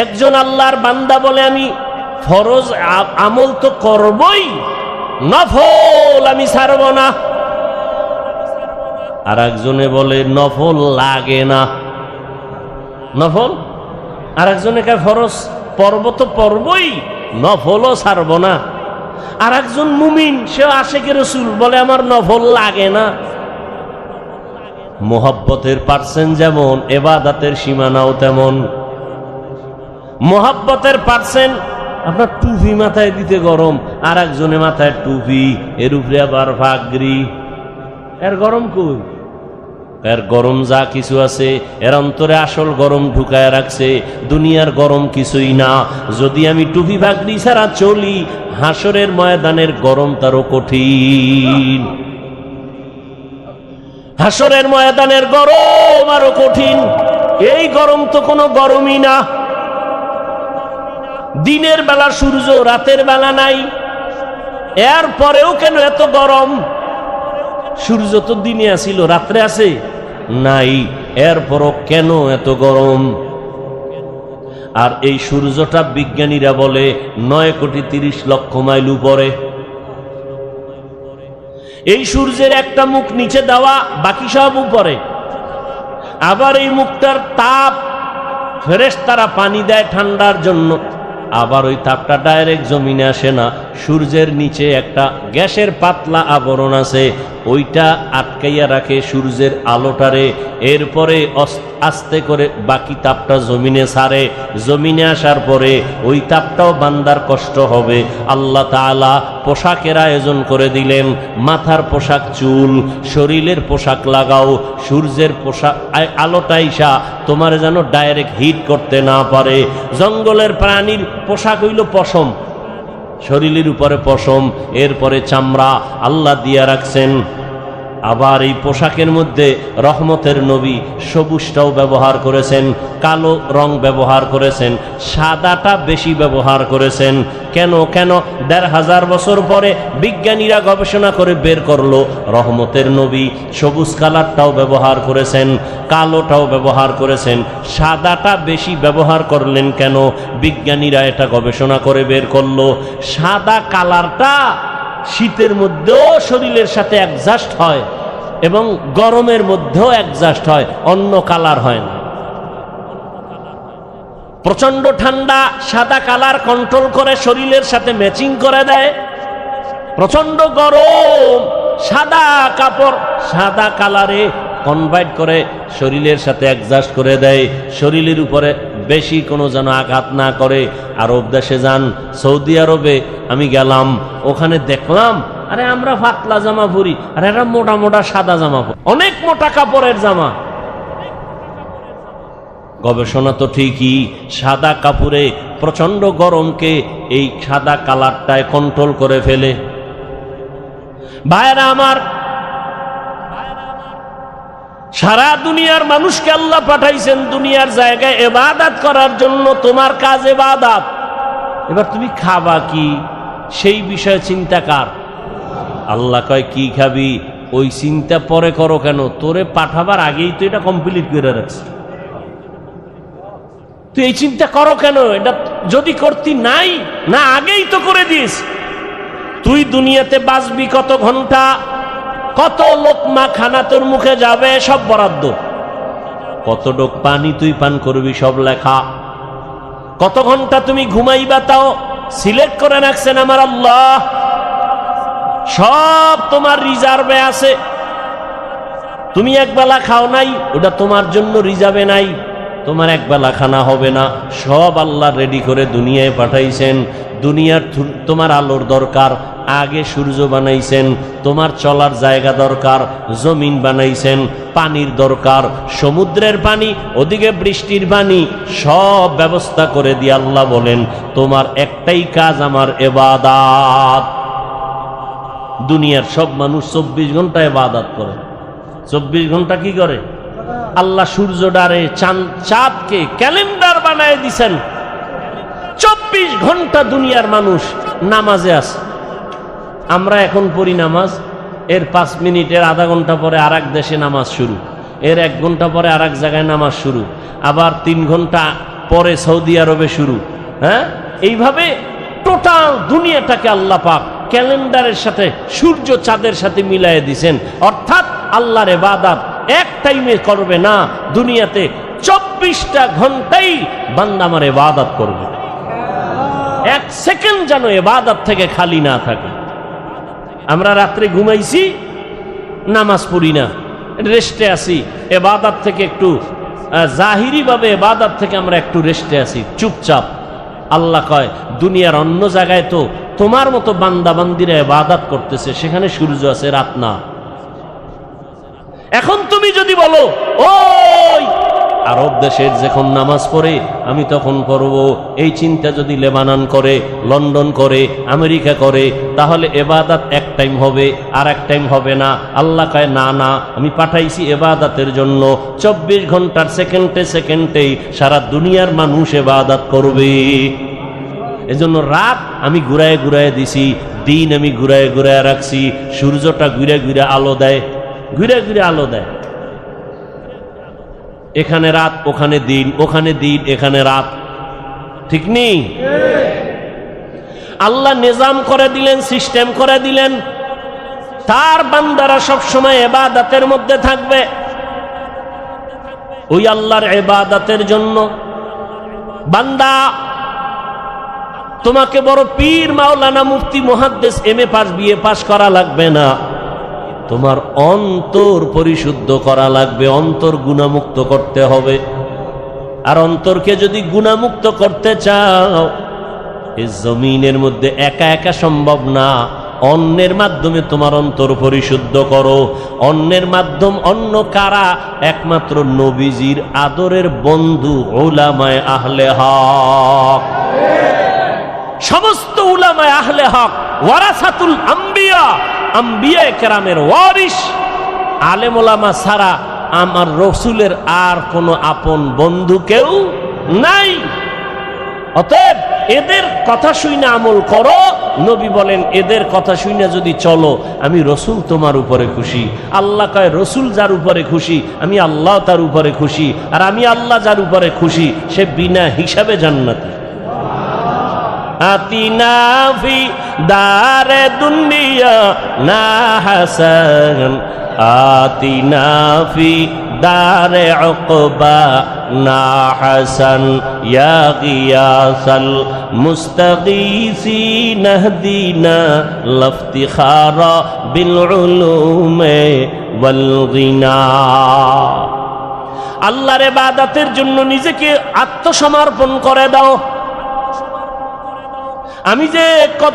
একজন আল্লাহর বান্দা বলে আমি ফরজ আমল তো করবই, নফল আমি ছাড়ব না। আর একজনে বলে নফল লাগে না। নফল আর একজনে কে ফরজ পর্ব তো পর্বই, নফলও ছাড়ব না। আর একজন মুমিন, সে আশিকে রাসূল, বলে আমার নফল লাগে না। মোহাব্বতের পার্সেন্ট যেমন, ইবাদতের সীমানাও তেমন। মোহাব্বতের পার্সেন্ট আপনার টুপি মাথায় দিতে গরম, আর একজনে মাথায় টুপি, এর উপরে আবার পাগড়ি। এর গরম কই? এর গরম যা কিছু আছে এর অন্তরে আসল গরম ঢুকায় রাখছে। দুনিয়ার গরম কিছুই না। যদি আমি টুপি পাগড়ি ছাড়া চলি, হাসরের ময়দানের গরম তারও কঠিন। হাসরের ময়দানের গরম আরো কঠিন। এই গরম তো কোনো গরমই না। দিনের বেলা সূর্য, রাতের বেলা নাই, এর পরেও কেন এত গরম? সূর্য তো দিনে আসিল, রাত্রে আছে নাই, এরপরও কেন এত গরম? আর এই সূর্যটা বিজ্ঞানীরা বলে 9,30,00,000 মাইল উপরে। এই সূর্যের একটা মুখ নিচে দেওয়া, বাকি সব উপরে। আবার এই মুখটার তাপ ফেরেশতারা পানি দেয় ঠান্ডার জন্য। আবার ওই তাপটা ডাইরেক্ট জমিনে আসে না, সূর্যের নিচে একটা গ্যাসের পাতলা আবরণ আছে, ওইটা আটকাইয়া রাখে সূর্যের আলোটারে। এরপরে আস্তে করে বাকি তাপটা জমিনে ছাড়ে। জমিনে আসার পরে ওই তাপটাও বান্দার কষ্ট হবে। আল্লাহ তাআলা পোশাকের আয়োজন করে দিলেন। মাথার পোশাক চুল, শরীরের পোশাক লাগাও। সূর্যের পোশাক আলোটা আইসা তোমার যেন ডাইরেক্ট হিট করতে না পারে। জঙ্গলের প্রাণীর পোশাক হইল পশম। শরীরের উপরে পশম, এরপরে চামড়া আল্লাহ দিয়া রাখছেন। আবার এই পোশাকের মধ্যে রহমতের নবী সবুজটাও ব্যবহার করেছেন, কালো রং ব্যবহার করেছেন, সাদাটা বেশি ব্যবহার করেছেন। কেন? ১৫০০ বছর পরে বিজ্ঞানীরা গবেষণা করে বের করলো রহমতের নবী সবুজ কালারটাও ব্যবহার করেছেন, কালোটাও ব্যবহার করেছেন, সাদাটা বেশি ব্যবহার করলেন কেন? বিজ্ঞানীরা এটা গবেষণা করে বের করলো সাদা কালারটা শীতের মধ্যেও শরীরের সাথে অ্যাডজাস্ট হয় এবং গরমের মধ্যেও অ্যাডজাস্ট হয়, অন্য কালার হয় না। প্রচন্ড ঠান্ডা সাদা কালার কন্ট্রোল করে শরীরের সাথে ম্যাচিং করে দেয়, প্রচন্ড গরম সাদা কাপড় সাদা কালারে কনভার্ট করে শরীরের সাথে অ্যাডজাস্ট করে দেয়, শরীরের উপরে বেশি কোনো যেন আঘাত না করে। আরব দেশে যান, সৌদি আরবে আমি গেলাম, ওখানে দেখলাম আরে আমরা পাতলা জামা পরি আর এরা মোটা মোটা সাদা জামা পরি, অনেক মোটা কাপড়ের জামা। গবেষণা তো ঠিকই, সাদা কাপড়ে প্রচন্ড গরমকে এই সাদা কালারটায় কন্ট্রোল করে ফেলে। ভাইরা আমার, সারা দুনিয়ার মানুষকে আল্লাহ পাঠাইছেন দুনিয়ার জায়গায় ইবাদত করার জন্য। তোমার কাজ ইবাদত। এবার তুমি খাবা কি সেই বিষয়ে চিন্তা কার? আল্লাহ কয় কি খাবি ওই চিন্তা পরে করো কেন? তোরে পাঠাবার আগেই তো এটা কমপ্লিট করে রাখছি, তুই এই চিন্তা করো কেন? এটা যদি করতি নাই না আগেই তো করে দিস। তুই দুনিয়াতে বাঁচবি কত ঘন্টা, কত লোকমা খানা তোর মুখে যাবে সব বরাদ্দ, কত ডোক পানি তুই পান করবি সব লেখা, কত ঘন্টা তুমি ঘুমাইবা তাও সিলেক্ট করে রাখছেন আমার আল্লাহ, সব তোমার রিজার্ভে আছে। তুমি একবেলা খাও নাই, ওটা তোমার জন্য রিজার্ভে নাই, তোমার একবেলা খানা হবে না, সব আল্লাহ রেডি করে দুনিয়ায় পাঠাইছেন। দুনিয়ার তোমার আলোর দরকার, আগে সূর্য বানাইছেন, তোমার চলার জায়গা দরকার, জমিন বানাইছেন, পানির দরকার, সমুদ্রের পানি, ওদিকে বৃষ্টির পানি, সব ব্যবস্থা করে দিয়ে আল্লাহ বলেন তোমার একটাই কাজ আমার ইবাদত। দুনিয়ার সব মানুষ 24 ঘন্টা ইবাদত করে। 24 ঘন্টা কি করে? আল্লাহ সূর্যটারে চাঁদকে ক্যালেন্ডার বানায় দিছেন। 24 ঘন্টা দুনিয়ার মানুষ নামাজে আছে। আমরা এখন পড়ি নামাজ, এর 5 মিনিটের আধা ঘন্টা পরে আর এক দেশে নামাজ শুরু, এর 1 ঘন্টা পরে আর এক জায়গায় নামাজ শুরু, আবার 3 ঘন্টা পরে সৌদি আরবে শুরু। হ্যাঁ, এইভাবে টোটাল দুনিয়াটাকে আল্লাহ পাক ক্যালেন্ডারের সাথে সূর্য চাঁদের সাথে মিলাইয়ে দিছেন। অর্থাৎ আল্লাহর ইবাদত এক টাইমে করবে না, দুনিয়াতে 24টা ঘন্টাই বান্দা আমার ইবাদত করবে। 1 সেকেন্ড যেন ইবাদত থেকে খালি না থাকে। আমরা রাত্রে ঘুমাইছি, নামাজ পড়ি না, রেস্টে আছি, ইবাদত থেকে একটু জাহিরি ভাবে ইবাদত থেকে আমরা একটু রেস্টে আছি, চুপচাপ। আল্লাহ কয় দুনিয়ার অন্য জায়গায় তো তোমার মতো বান্দা বান্দিরা ইবাদত করতেছে, সেখানে সূর্য আছে, রাত না। এখন তুমি যদি বলো ওই আরব দেশের যখন নামাজ পড়ে আমি তখন পড়ব, এই চিন্তা যদি লেবানন করে, লন্ডন করে, আমেরিকা করে, তাহলে ইবাদত এক টাইম হবে আর এক টাইম হবে না। আল্লাহ কয় না না, আমি পাঠাইছি ইবাদতের জন্য। 24 ঘন্টার সেকেন্ডে সেকেন্ডেই সারা দুনিয়ার মানুষ ইবাদত করবে। এজন্য রাত আমি ঘুরায় ঘুরায় দিছি, দিন আমি ঘুরায় ঘুরায় রাখছি। সূর্যটা ঘুরে ঘুরে আলো দেয়, ঘুরে ঘুরে আলো দেয়। এখানে রাত, ওখানে দিন, ওখানে দিন, এখানে রাত, ঠিক নেই? আল্লাহ নিজাম করে দিলেন, সিস্টেম করে দিলেন, তার বান্দারা সব সময় ইবাদতের মধ্যে থাকবে। ওই আল্লাহর ইবাদতের জন্য বান্দা তোমাকে বড় পীর, মাওলানা, মুফতি, মুহাদ্দিস, এমএ পাস, বিএ পাস করা লাগবে না। তোমার অন্তর পরিশুদ্ধ করা লাগবে, অন্তর গুনাহমুক্ত করতে হবে। আর অন্তরকে যদি গুনাহমুক্ত করতে চাও, এই জমিনের মধ্যে একা একা সম্ভব না। অন্যের মাধ্যমে তোমার অন্তর পরিশুদ্ধ করো। অন্যের মাধ্যম অন্য কারা? একমাত্র নবীজির আদরের বন্ধু উলামায়ে আহলে হক। সমস্ত উলামায়ে আহলে হক ওয়ারাসাতুল আম্বিয়া, আম্বিয়ায়ে কেরামের ওয়ারিস। আলেম ওলামা ছাড়া আমার রসুলের আর কোনো আপন বন্ধু কেউ নাই। অতএব এদের কথা শুনে আমল করো। নবী বলেন এদের কথা শুনে যদি চলো আমি রসুল তোমার উপরে খুশি। আল্লাহ কয় রসুল যার উপরে খুশি আমি আল্লাহ তার উপরে খুশি, আর আমি আল্লাহ যার উপরে খুশি সে বিনা হিসাবে জান্নাতি। আতিনা ফি দারে দুনিয়া না হাসান, আতিনা ফি দারে উকবা না হাসান, ইয়া গিয়াসাল মুস্তাগীসিন ইহদিনা লাফতিখারা বিল উলুমে ওয়াল গিনা। আল্লাহর ইবাদতের জন্য নিজেকে আত্মসমর্পণ করে দাও। আমি যে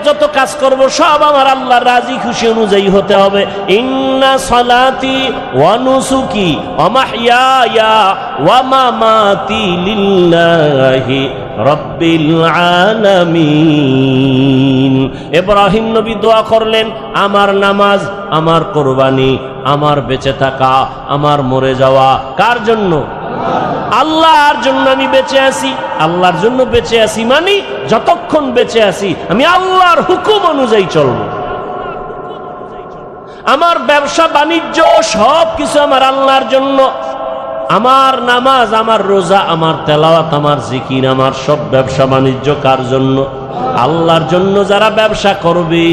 যত কাজ করব সব আমার আল্লাহর রাজি খুশি অনুযায়ী হতে হবে। ইন্না সালাতি ওয়া নুসুকি ওয়া মাহইয়ায়া ওয়া মামাতি লিল্লাহি রাব্বিল আলামিন। ইব্রাহিম নবী দোয়া করলেন আমার নামাজ, আমার কুরবানি, আমার বেঁচে থাকা, আমার মরে যাওয়া কার জন্য? আল্লাহর জন্য আমি বেঁচে আছি। আল্লাহর জন্য বেঁচে আছি মানে যতক্ষণ বেঁচে আছি আমি আল্লাহর হুকুম অনুযায়ী চলব। আমার ব্যবসা বাণিজ্য সব কিছু আমার আল্লাহর জন্য। আমার নামাজ, আমার রোজা, আমার তেলাওয়াত, আমার জিকির, আমার সব ব্যবসা বাণিজ্য কার জন্য? আল্লাহর জন্য। যারা ব্যবসা করবে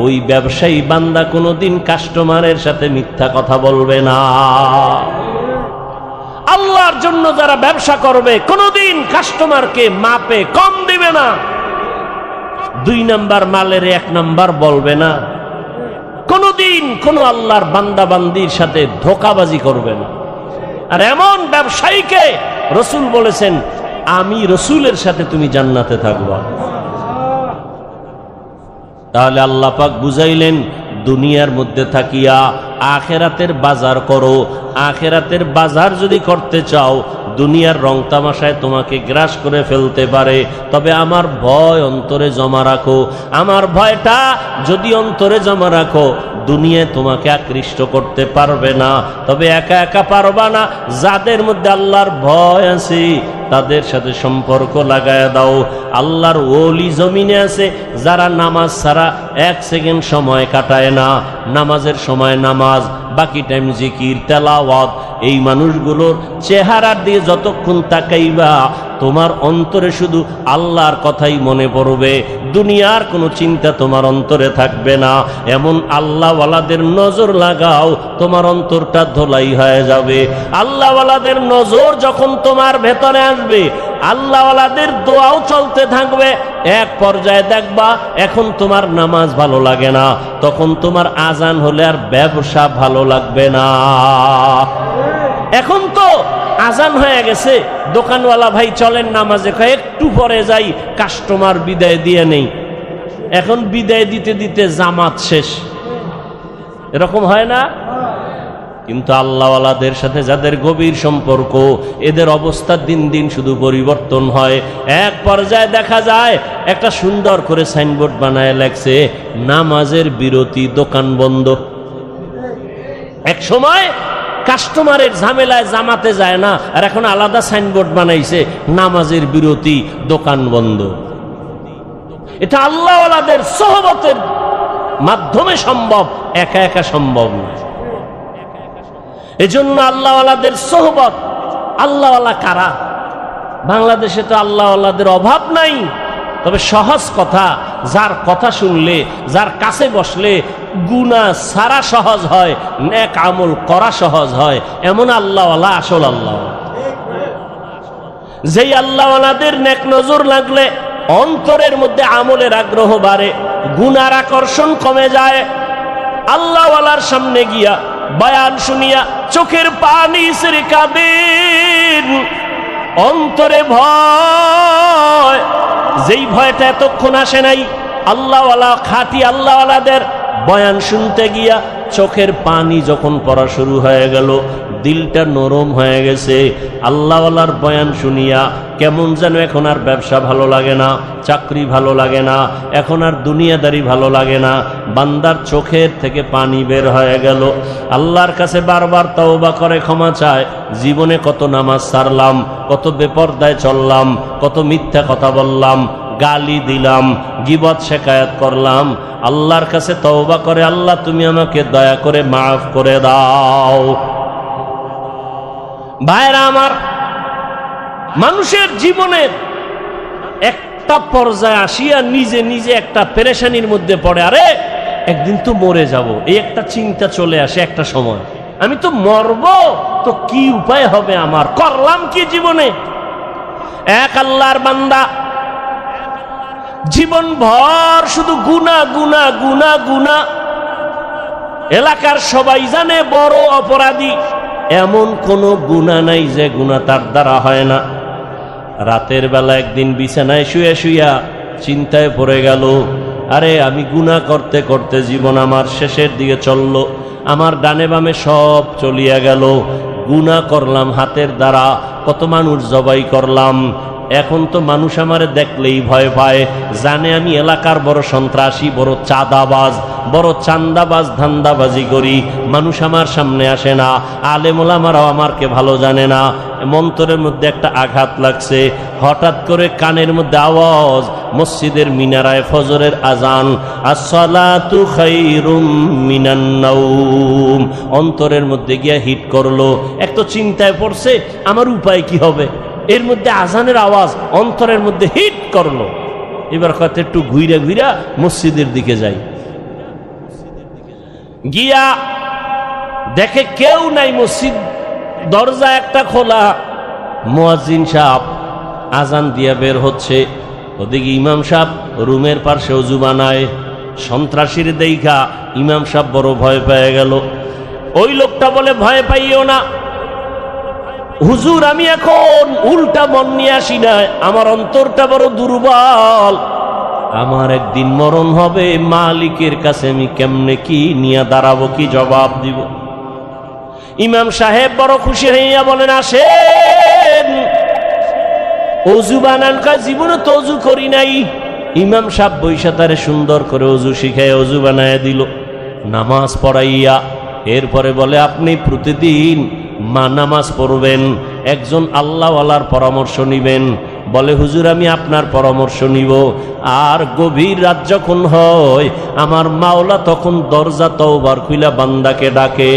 ওই ব্যবসায়ী বান্দা কোনোদিন কাস্টমারের সাথে মিথ্যা কথা বলবে না। আল্লাহর জন্য যারা ব্যবসা করবে কোনোদিন কাস্টমারকে মাপে কম দিবে না। 2 নাম্বার মালের 1 নাম্বার বলবে না। কোনোদিন কোন আল্লাহর বান্দা বান্দির সাথে ধোঁকাবাজি করবে না। আর এমন ব্যবসায়ীকে রসুল বলেছেন আমি রসুলের সাথে তুমি জান্নাতে থাকবা। তাহলে আল্লাহ পাক বুঝাইলেন দুনিয়ার মধ্যে থাকিয়া আখেরাতের বাজার করো। আখেরাতের বাজার যদি করতে চাও দুনিয়ার রং তামাশায় তোমাকে গ্রাস করে ফেলতে পারে, তবে আমার ভয় অন্তরে জমা রাখো। আমার ভয়টা যদি অন্তরে জমা রাখো দুনিয়ায় তোমাকে আকৃষ্ট করতে পারবে না। তবে একা একা পারবা না। যাদের মধ্যে আল্লাহর ভয় আছে তাদের সাথে সম্পর্ক লাগায় দাও। আল্লাহর ওলি জমিনে আছে যারা নামাজ ছাড়া 1 সেকেন্ড সময় কাটায় না। নামাজের সময় নামাজ, বাকি টাইম জিকির তেলাওয়াত। এই মানুষগুলোর চেহারার দিয়ে যতক্ষণ তাকাইবা তোমার অন্তরে শুধু আল্লাহর কথাই মনে পড়বে, দুনিয়ার কোনো চিন্তা তোমার অন্তরে থাকবে না। এমন আল্লাহওয়ালাদের নজর লাগাও, তোমার অন্তরটা ধোলাই হয়ে যাবে। আল্লাহওয়ালাদের নজর যখন তোমার ভেতরে আসবে আল্লাহওয়ালাদের দোয়াও চলতে থাকবে। এক পর্যায়ে দেখবা এখন তোমার নামাজ ভালো লাগে না, তখন তোমার আজান হলে আর ব্যবসা ভালো লাগবে না। এখন তো আজান হয়ে গেছে, দোকানওয়ালা ভাই চলেন নামাজে, একটু পরে যাই, কাস্টমার বিদায় দিয়ে নেই। এখন বিদায় দিতে দিতে জামাত শেষ, এরকম হয় না? কিন্তু আল্লাহওয়ালাদের সাথে যাদের গভীর সম্পর্ক এদের অবস্থা দিন দিন শুধু পরিবর্তন হয়। এক পর্যায়ে দেখা যায় একটা সুন্দর করে সাইনবোর্ড বানায় লেখছে নামাজের বিরতি, দোকান বন্ধ। এক সময় কাস্টমারের ঝামেলায় জামাতে যায় না, আর এখন আলাদা সাইনবোর্ড বানাইছে নামাজের বিরতি, দোকান বন্ধ। এটা আল্লাহওয়ালাদের সোহবতের মাধ্যমে সম্ভব, একা একা সম্ভব না। এজন্য আল্লাহওয়ালাদের সোহবত। আল্লাহওয়ালা কারা? বাংলাদেশে তো আল্লাহওয়ালাদের অভাব নাই। তবে সহজ কথা, যার কথা শুনলে, যার কাছে বসলে গুনাহ ছাড়া সহজ হয়, নেক আমল করা সহজ হয়, এমন আল্লাহওয়ালা আসল আল্লাহ। যেই আল্লাহওয়ালাদের নেক নজর লাগলে অন্তরের মধ্যে আমলের আগ্রহ বাড়ে, গুনার আকর্ষণ কমে যায়। আল্লাহওয়ালার সামনে গিয়া বয়ান শুনিয়া চোখের পানি ছেড়ে কাঁদেন, অন্তরে ভয়। যেই ভয়টা এতক্ষণ আসে নাই, আল্লাহওয়ালা খাঁটি আল্লাহওয়ালাদের বয়ান শুনতে গিয়া চোখের পানি যখন পড়া শুরু হয়ে গেল, দিলটা নরম হয়ে গেছে। আল্লাহওয়ালার বয়ান শুনিয়া কেমন যেন এখন আর ব্যবসা ভালো লাগে না, চাকরি ভালো লাগে না, এখন আর দুনিয়াদারি ভালো লাগে না। বান্দার চোখের থেকে পানি বের হয়ে গেল। আল্লাহর কাছে বারবার তওবা করে ক্ষমা চায়, জীবনে কত নামাজ ছাড়লাম, কত বেপরদায় চললাম, কত মিথ্যা কথা বললাম, গালি দিলাম, গীবত শিকায়াত করলাম। আল্লাহর কাছে তওবা করে, আল্লাহ তুমি আমাকে দয়া করে মাফ করে দাও। ভাইরা আমার, মানুষের জীবনের একটা পর্যায়ে আসিয়া নিজে নিজে একটা পেরেশানির মধ্যে পড়ে, আরে একদিন তো মরে যাব, এই একটা চিন্তা চলে আসে একটা সময়, আমি তো মরব, তো কি উপায় হবে আমার, করলাম কি জীবনে। এক আল্লাহর বান্দা জীবন ভর শুধু গুনাহ গুনাহ গুনাহ গুনাহ, এলাকার সবাই জানে বড় অপরাধী, এমন কোনো গুনাহ নাই যে গুনাহ তার দ্বারা হয় না। রাতের বেলা একদিন বিছানায় শুয়ে শুইয়া চিন্তায় পড়ে গেল, আরে আমি গুনাহ করতে করতে জীবন আমার শেষের দিকে চলল, আমার ডানে বামে সব চলিয়া গেল, গুনাহ করলাম হাতের দ্বারা, কত মানুষ জবাই করলাম, এখন তো মানুষ আমারে দেখলেই ভয় পায়, জানে আমি এলাকার বড় সন্ত্রাসী, বড় চাঁদাবাজ, বড় চান্দাবাজ, ধান্দাবাজি করি, মানুষ আমার সামনে আসে না, আলেম ওলামারাও আমারকে ভালো জানে না। মন্তরের মধ্যে একটা আঘাত লাগছে, হঠাৎ করে কানের মধ্যে আওয়াজ, মসজিদের মিনারায় ফজরের আজান, আসসালাতু খায়রুম মিনান নাওম, অন্তরের মধ্যে গিয়া হিট করলো। এক তো চিন্তায় পড়ছে আমার উপায় কি হবে, এর মধ্যে আজানের আওয়াজ অন্তরের মধ্যে হিট করলো। এবার কত একটু ঘুইরা ঘুইরা মসজিদের দিকে যাই, গিয়া দেখে কেউ নাই, মসজিদ দরজা একটা খোলা, মুয়াজ্জিন সাহেব আজান দিয়া বের হচ্ছে, ওদিকে ইমাম সাহেব রুমের পাশে ওযু বানায়। সন্ত্রাসীর দেইখা ইমাম সাহেব বড় ভয় পেয়ে গেল। ওই লোকটা বলে, ভয় পাইও না হুজুর, আমি এখন উল্টা মন নিয়ে আসি না, আমার অন্তরটা বড় দুর্বল, আমার একদিন মরণ হবে, মালিকের কাছে আমি কেমনে কি নিয়ে দাঁড়াবো, কি জবাব দিব। ইমাম সাহেব বড় খুশি হইয়া বলেন, আসেন ওযু বানান। কাজ জীবনে তো ওযু করি নাই। ইমাম সাহেব বৈশা তারে সুন্দর করে ওযু শিখায় ওযু বানায় দিল, নামাজ পড়াইয়া এরপরে বলে, আপনি প্রতিদিন নামাজ পড়বেন, একজন আল্লাহওয়ালার পরামর্শ নিবেন। বলে, হুজুর আমি আপনার পরামর্শ নিব। আর গভীর রাত যখন হয়, আমার মাওলা তখন দরজা তওবার খুইলা বান্দাকে ডাকে।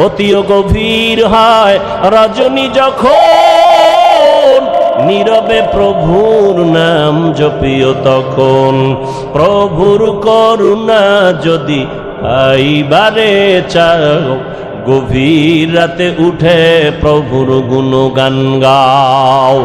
অতিও গভীর হয় রজনী যখন, নীরবে প্রভুর নাম জপিও তখন, প্রভুর করুণা যদি পাইবারে চাও, গভীর রাতে উঠে প্রভুর গুণগান গাও।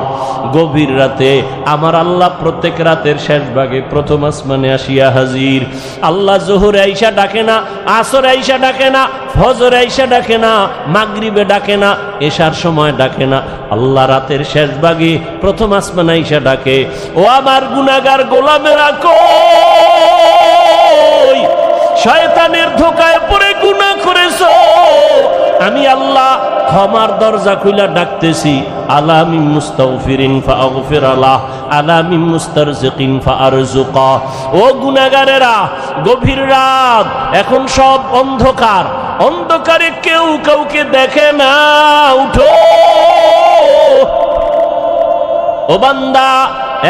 গভীর রাতে আমার আল্লাহ প্রত্যেক রাতের শেষ ভাগে প্রথম আসমানে আসিয়া হাজির। আল্লাহ জোহরে আইসা ডাকে না, আসরে আইসা ডাকে না, ফজরে আইসা ডাকে না, মাগরিবে ডাকে না, এশার সময় ডাকে না, আল্লাহ রাতের শেষ ভাগে প্রথম আসমানে আইসা ডাকে, ও আমার গুনাহগার গোলামেরা কই, শয়তানের ধোকায় পড়ে গুনাহ করেছো, আমি আল্লাহ ক্ষমার দরজা খুইলা ডাকতেছি। আলা মিন মুস্তাগফিরিন ফাগফির আলাহ, আলা মিন মুস্তারজিকিন ফারজুকা। ও গুনাহগারেরা, গভীর রাত, এখন সব অন্ধকার, অন্ধকারে কেউ কাউকে দেখে না, উঠো ও বান্দা।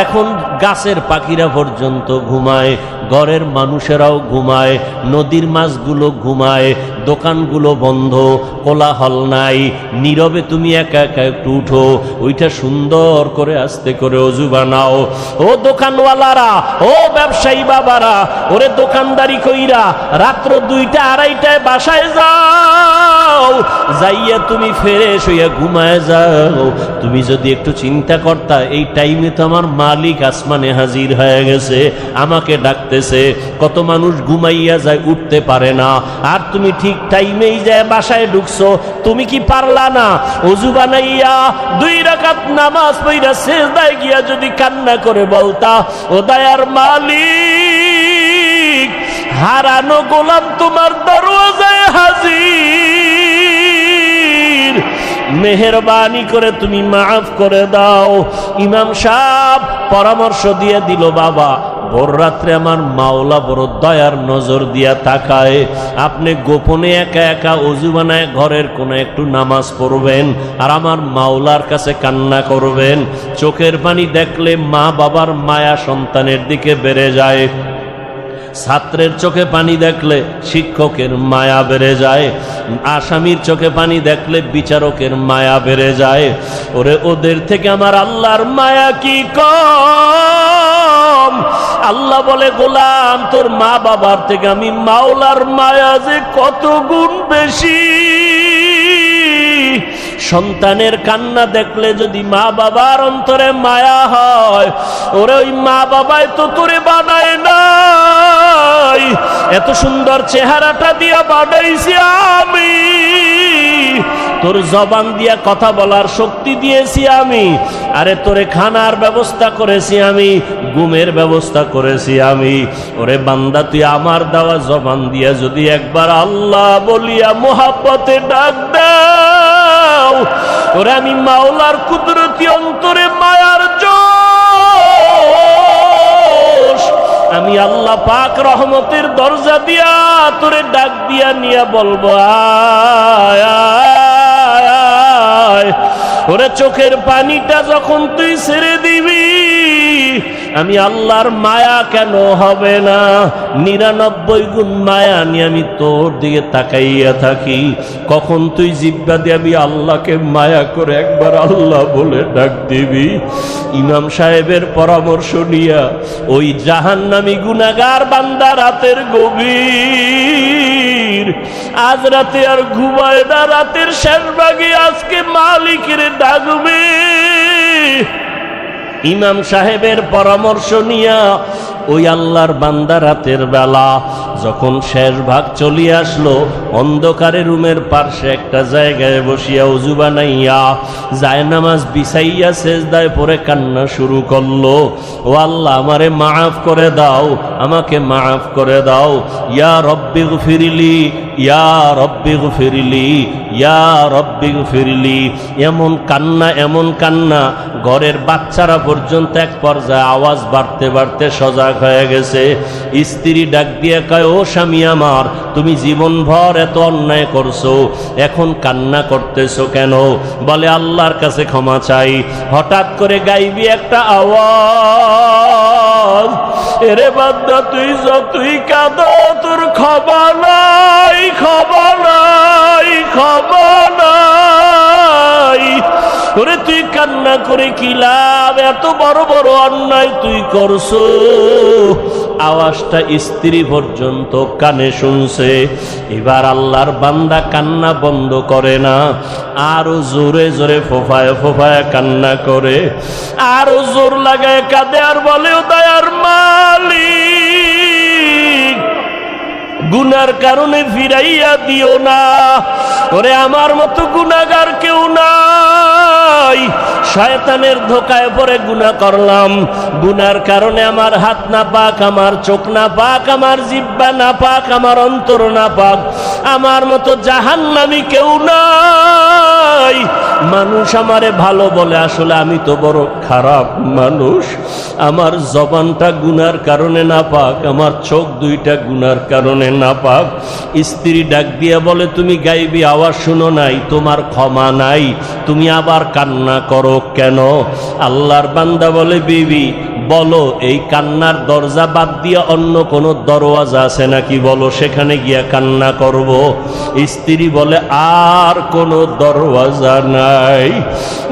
এখন গাছের পাখিরা পর্যন্ত ঘুমায়, ঘরের মানুষেরাও ঘুমায়, নদীর মাছগুলো ঘুমায়, দোকানগুলো বন্ধ, কোলাহল নাই, নীরবে তুমি একা একা একটু উঠো, ওইটা সুন্দর করে আস্তে করে ওযু বানাও। ও দোকানওয়ালারা, ও ব্যবসায়ী বাবারা, ওরে দোকানদারি কইরা রাত্র 2টা 2:30টায় বাসায় যাও, যাইয়া তুমি ফ্রেশ হইয়া ঘুমায় যাও। তুমি যদি একটু চিন্তা করতা, এই টাইমে তো আমার মালিক আসমানে হাজির হয়ে গেছে, আমাকে ডাকতেছে। কত মানুষ ঘুমাইয়া যায়, উঠতে পারে না, আর তুমি ঠিক টাইমেই যায় বাসায় ঢুকছো। তুমি কি পারলা না ওযু বানাইয়া 2 রাকাত নামাজ পড়া সিজদায় গিয়া যদি কান্না করে বলতা, ও দয়ার মালিক, হারানো গোলাম তোমার দরওয়াজায় হাজির, মেহেরবানি করে তুমি মাফ করে দাও। ইমাম সাহেব পরামর্শ দিয়ে দিল, বাবা ভোর রাত্রে আমার মাওলা বড় দয়ার নজর দিয়া তাকায়, আপনি গোপনে একা একা অজু বানায় ঘরের কোনো একটু নামাজ পড়বেন আর আমার মাওলার কাছে কান্না করবেন। চোখের পানি দেখলে মা বাবার মায়া সন্তানের দিকে বেড়ে যায়, ছাত্রের চোখে পানি দেখলে শিক্ষকের মায়া বেড়ে যায়, আসামির চোখে পানি দেখলে বিচারকের মায়া বেড়ে যায়। ওরে ওদের থেকে আমার আল্লাহর মায়া কি কম? আল্লাহ বলে, গোলাম তোর মা বাবার থেকে আমি মাওলার মায়া যে কত গুণ বেশি। সন্তানের কান্না দেখলে যদি মা বাবার অন্তরে মায়া হয়, ওরে ওই মা বাবাই তো তোরে বানায় নাই, এত সুন্দর চেহারাটা দিয়া বানাইছি আমি, তোর জবান দিয়া কথা বলার শক্তি দিয়েছি আমি, আরে তোরে খানার ব্যবস্থা করেছি আমি, ঘুমের ব্যবস্থা করেছি আমি। ওরে বান্দা তুই আমার দেওয়া জবান দিয়া যদি একবার আল্লাহ বলিয়া মোহাব্বতে ডাক দাও, ওরে আমি মাওলার কুদরতি অন্তরে মায়ার জোশ, আমি আল্লাহ পাক রহমতের দরজা দিয়া তোরে ডাক দিয়া নিয়া বলবো আয় আয় আয়। ওরে চোখের পানিটা যখন তুই ছেড়ে দিবি, আমি আল্লাহর মায়া কেন হবে না? 99 গুণ মায়া নিয়ে আমি তোর দিকে তাকাইয়া থাকি। কখন তুই জিব্বা দিয়ে আমি আল্লাহকে মায়া করে একবার আল্লাহ বলে ডাক দিবি। ইমাম সাহেবের পরামর্শ নিয়া ওই জাহান্নামী গুনাহগার বান্দা রাতের গভীর, আজ রাতে আর ঘুমায় না, রাতের শেষ ভাগে আজকে মালিকের ডাকবে। ইমাম সাহেবের পরামর্শ নিয়া ওই আল্লাহর বান্দা রাতের বেলা যখন শেষ ভাগ চলিয়ে আসলো, অন্ধকারে রুমের পার্শ্বে একটা জায়গায় বসিয়া উজু বানাইয়া জায়নামাজ বিছাইয়া সেজদায় পড়ে কান্না শুরু করলো, ও আল্লাহ আমারে মাফ করে দাও, আমাকে মাফ করে দাও, ইয়া রব্বি গফিরলি, ইয়া রব্বি গফিরলি, ইয়া রব্বি গফিরলি। এমন কান্না, এমন কান্না, ঘরের বাচ্চারা পর্যন্ত এক পর্যায়ে আওয়াজ বাড়তে বাড়তে সজাগ হয়ে গেছে। স্ত্রী ডাক দিয়ে কয়, ও স্বামী আমার, তুমি জীবনভর এত অন্যায় করছো, এখন কান্না করতেছো কেন? বলে আল্লাহর কাছে ক্ষমা চাই। হঠাৎ করে গাইবি একটা আওয়াজ, এরে বান্দা তুই যতই কাঁদো তোর ক্ষমা নাই, ক্ষমা নাই, ক্ষমা নাই। ওরে তুই কান্না করে কি লাভ? এত বড় বড় অন্যায় তুই করছো। আওয়াজটা স্ত্রী পর্যন্ত কানে শুনছে। এবার আল্লাহর বান্দা কান্না বন্ধ করে না, আরো জোরে জোরে ফোফায় ফোফায় কান্না করে, আরো জোর লাগায় কাঁদে আর বলে, ও দয়ার মালিক, গুনার কারণে ফিরাইয়া দিও না, ওরে আমার মতো গুনাহগার কেউ নাই, শয়তানের ধোকায় পড়ে গুনাহ করলাম, গুনার কারণে আমার হাত না পাক, আমার চোখ না পাক, আমার জিহ্বা না পাক, আমার অন্তর না পাক, আমার মতো জাহান্নামী কেউ নাই। মানুষ আমারে ভালো বলে, আসলে আমি তো বড় খারাপ মানুষ, আমার জবানটা গুনার কারণে না পাক, আমার চোখ দুইটা গুনার কারণে না পাক। স্ত্রী ডাক দিয়া বলে, তুমি গাইবি আওয়াজ শুনো নাই, তোমার ক্ষমা নাই, তুমি আবার কান্না করো কেন? আল্লাহর বান্দা বলে, বিবি বলো এই কান্নার দরজা বাদ দিয়া অন্য কোনো দরওয়াজা আছে নাকি, বলো সেখানে গিয়া কান্না করব। স্ত্রী বলে, আর কোনো দরওয়াজা নাই।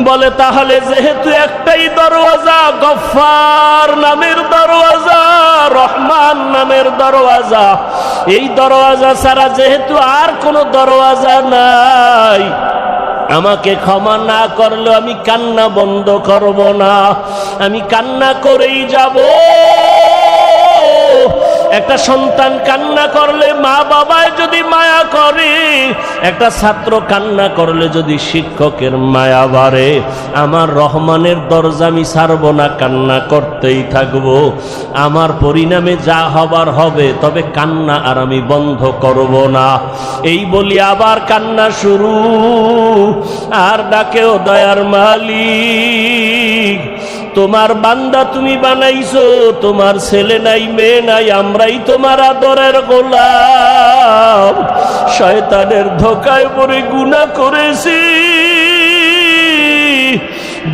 বলে, তাহলে যেহেতু একটাই দরওয়াজা, গফফার নামের দরওয়াজা, রহমান নামের দরওয়াজা, এই দরওয়াজা ছাড়া যেহেতু আর কোনো দরওয়াজা নাই, আমাকে ক্ষমা না করলেও আমি কান্না বন্ধ করব না, আমি কান্না করেই যাব। একটা সন্তান কান্না করলে মা বাবায় যদি মায়া করে, একটা ছাত্র কান্না করলে যদি শিক্ষকের মায়া বাড়ে, আমার রহমানের দরজা আমি ছাড়ব না, কান্না করতেই থাকবো। আমার পরিণামে যা হবার হবে, তবে কান্না আর আমি বন্ধ করব না। এই বলি আবার কান্না শুরু, আর ডাকেও দয়ার মালিক, তোমার বান্দা তুমি বানাইছো, তোমার ছেলে নাই মেয়ে নাই, আমরাই তোমার আদরের গোলাম। শয়তানের ধোঁকায় পড়ে গুনাহ করেছি,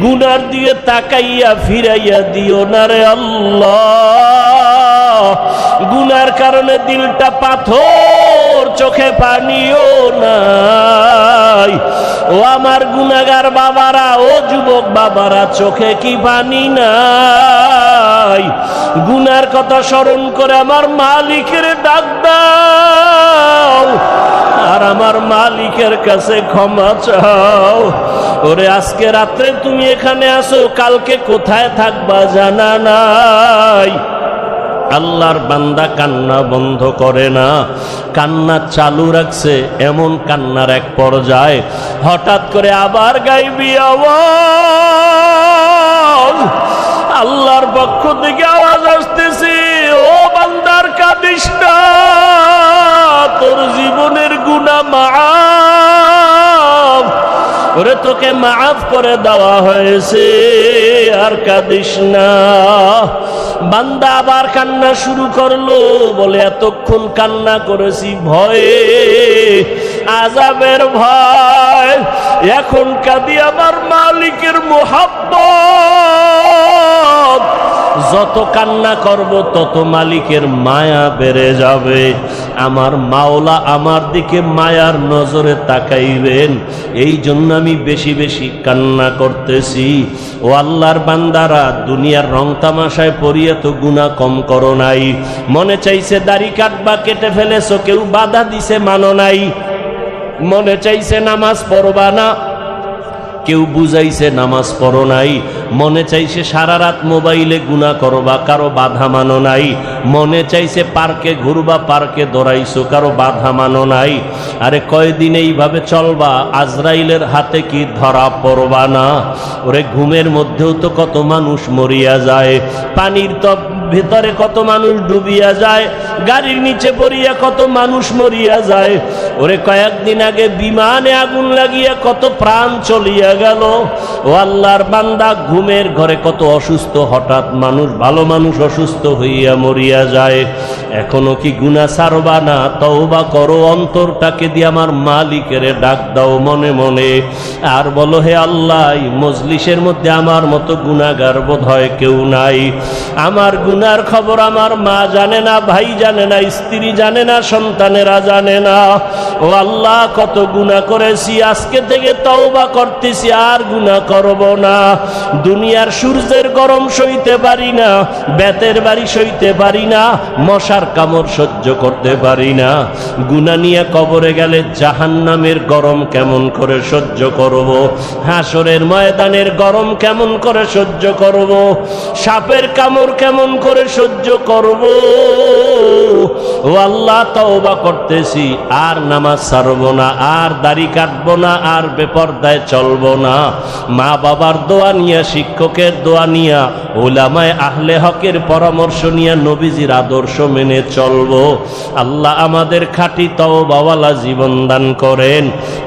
গুনার দিয়ে তাকাইয়া ফিরাইয়া দিও না রে আল্লাহ। গুনার কারণে দিলটা পাথর, চোখে পানিও নাই। ও আমার গুনাহগার বাবারা, ও যুবক বাবারা, চোখে কি পানি নাই? গুনার কথা স্মরণ করে আমার মালিকের ডাক দাও, আর আমার মালিকের কাছে ক্ষমা চাও। ওরে আজকে রাত্রে তুমি এখানে আসো, কালকে কোথায় থাকবা জানা নাই। আল্লাহর বান্দা কান্না বন্ধ করে না, কান্না চালু রাখছে। এমন কান্নার এক পর্যায়ে হঠাৎ করে আবার গাইবি আওয়াজ, আল্লাহর পক্ষ থেকে আওয়াজ আসতেছে, ও বান্দার কাঁদিস না, তোর জীবনের গুনাহ মাফ, ওরে তোকে মাফ করে দেওয়া হয়েছে, আর কাঁদিস না। বান্দা আবার কান্না শুরু করলো, বলে এতক্ষণ কান্না করেছি ভয়ে, আযাবের ভয়, এখন কাঁদি আমার মালিকের মুহাব্বত। যত কান্না করব তত মালিকের মায়া বেড়ে যাবে। আমার মাওলা আমার দিকে মায়ার নজরে তাকাইবেন, এই জন্য আমি বেশি বেশি কান্না করতেছি। ও আল্লাহর বান্দারা, দুনিয়ার রং তামাশায় পড়িয়ে তো গুনাহ কম করো নাই। মনে চাইছে দাড়ি কাটবা, কেটে ফেলেছো, কেউ বাধা দিছে মানো নাই। মনে চাইছে নামাজ পড়বা না, কেউ বুঝাইছে নামাজ পড়ো নাই। মনে চাইছে সারা রাত মোবাইলে গুনাহ করবা, কারো বাধা মানো নাই। মনে চাইছে পার্কে ঘুরবা, পার্কে দৌড়াইছো, কারো বাধা মানো নাই। আরে কয়দিন এইভাবে চলবা, আজরাইলের হাতে কি ধরা পড়বা না? ওরে ঘুমের মধ্যেও তো কত মানুষ মরিয়া যায়, পানির তপ ভেতরে কত মানুষ ডুবিয়া যায়, গাড়ির নিচে পড়িয়া কত মানুষ মরিয়া যায়। ওরে কয়েকদিন আগে বিমানে আগুন লাগিয়া কত প্রাণ চলিয়া গেল। ও আল্লাহর বান্দা, ঘুমের ঘরে কত অসুস্থ হঠাৎ মানুষ, ভালো মানুষ অসুস্থ হইয়া মরিয়া যায়। এখনো কি গুনাহ ছাড়বা না? তওবা করো, অন্তরটাকে দিয়ে আমার মালিকের ডাক দাও মনে মনে, আর বলো, হে আল্লাহ, মজলিসের মধ্যে আমার মতো গুনাহগার বোধহয় কেউ নাই। আমার গুনার খবর আমার মা জানে না, ভাই জানে না, স্ত্রী জানে না, সন্তানেরা জানে না। ও আল্লাহ, কত গুনাহ করেছি, আজকে থেকে তওবা করতেছি, আর গুনাহ করব না। দুনিয়ার সূর্যের গরম সইতে পারি না, বেতের বাড়ি সইতে পারি না, মশার কামড় সহ্য করতে পারি না। গুনাহ নিয়ে কবরে গেলে জাহান্নামের গরম কেমন করে সহ্য করব? হাসরের ময়দানের গরম কেমন করে সহ্য করব? সাপের কামড় কেমন করে সহ্য করব? ও আল্লাহ, তওবা করতেছি, আর নামাজ ছাড়বো না, আর দাড়ি কাটবো না, আর বেপরদায় চলবো না। মা বাবার দোয়া নিয়া, শিক্ষকের দোয়া নিয়া, উলামায়ে আহলে হকের পরামর্শ নিয়া নবীজির আদর্শ মেনে চলবো। আল্লাহ আমাদের খাঁটি তওবাওয়ালা জীবন দান করেন,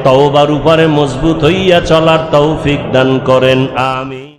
তওবার উপরে মজবুত হইয়া চলার তৌফিক দান করেন, আমিন।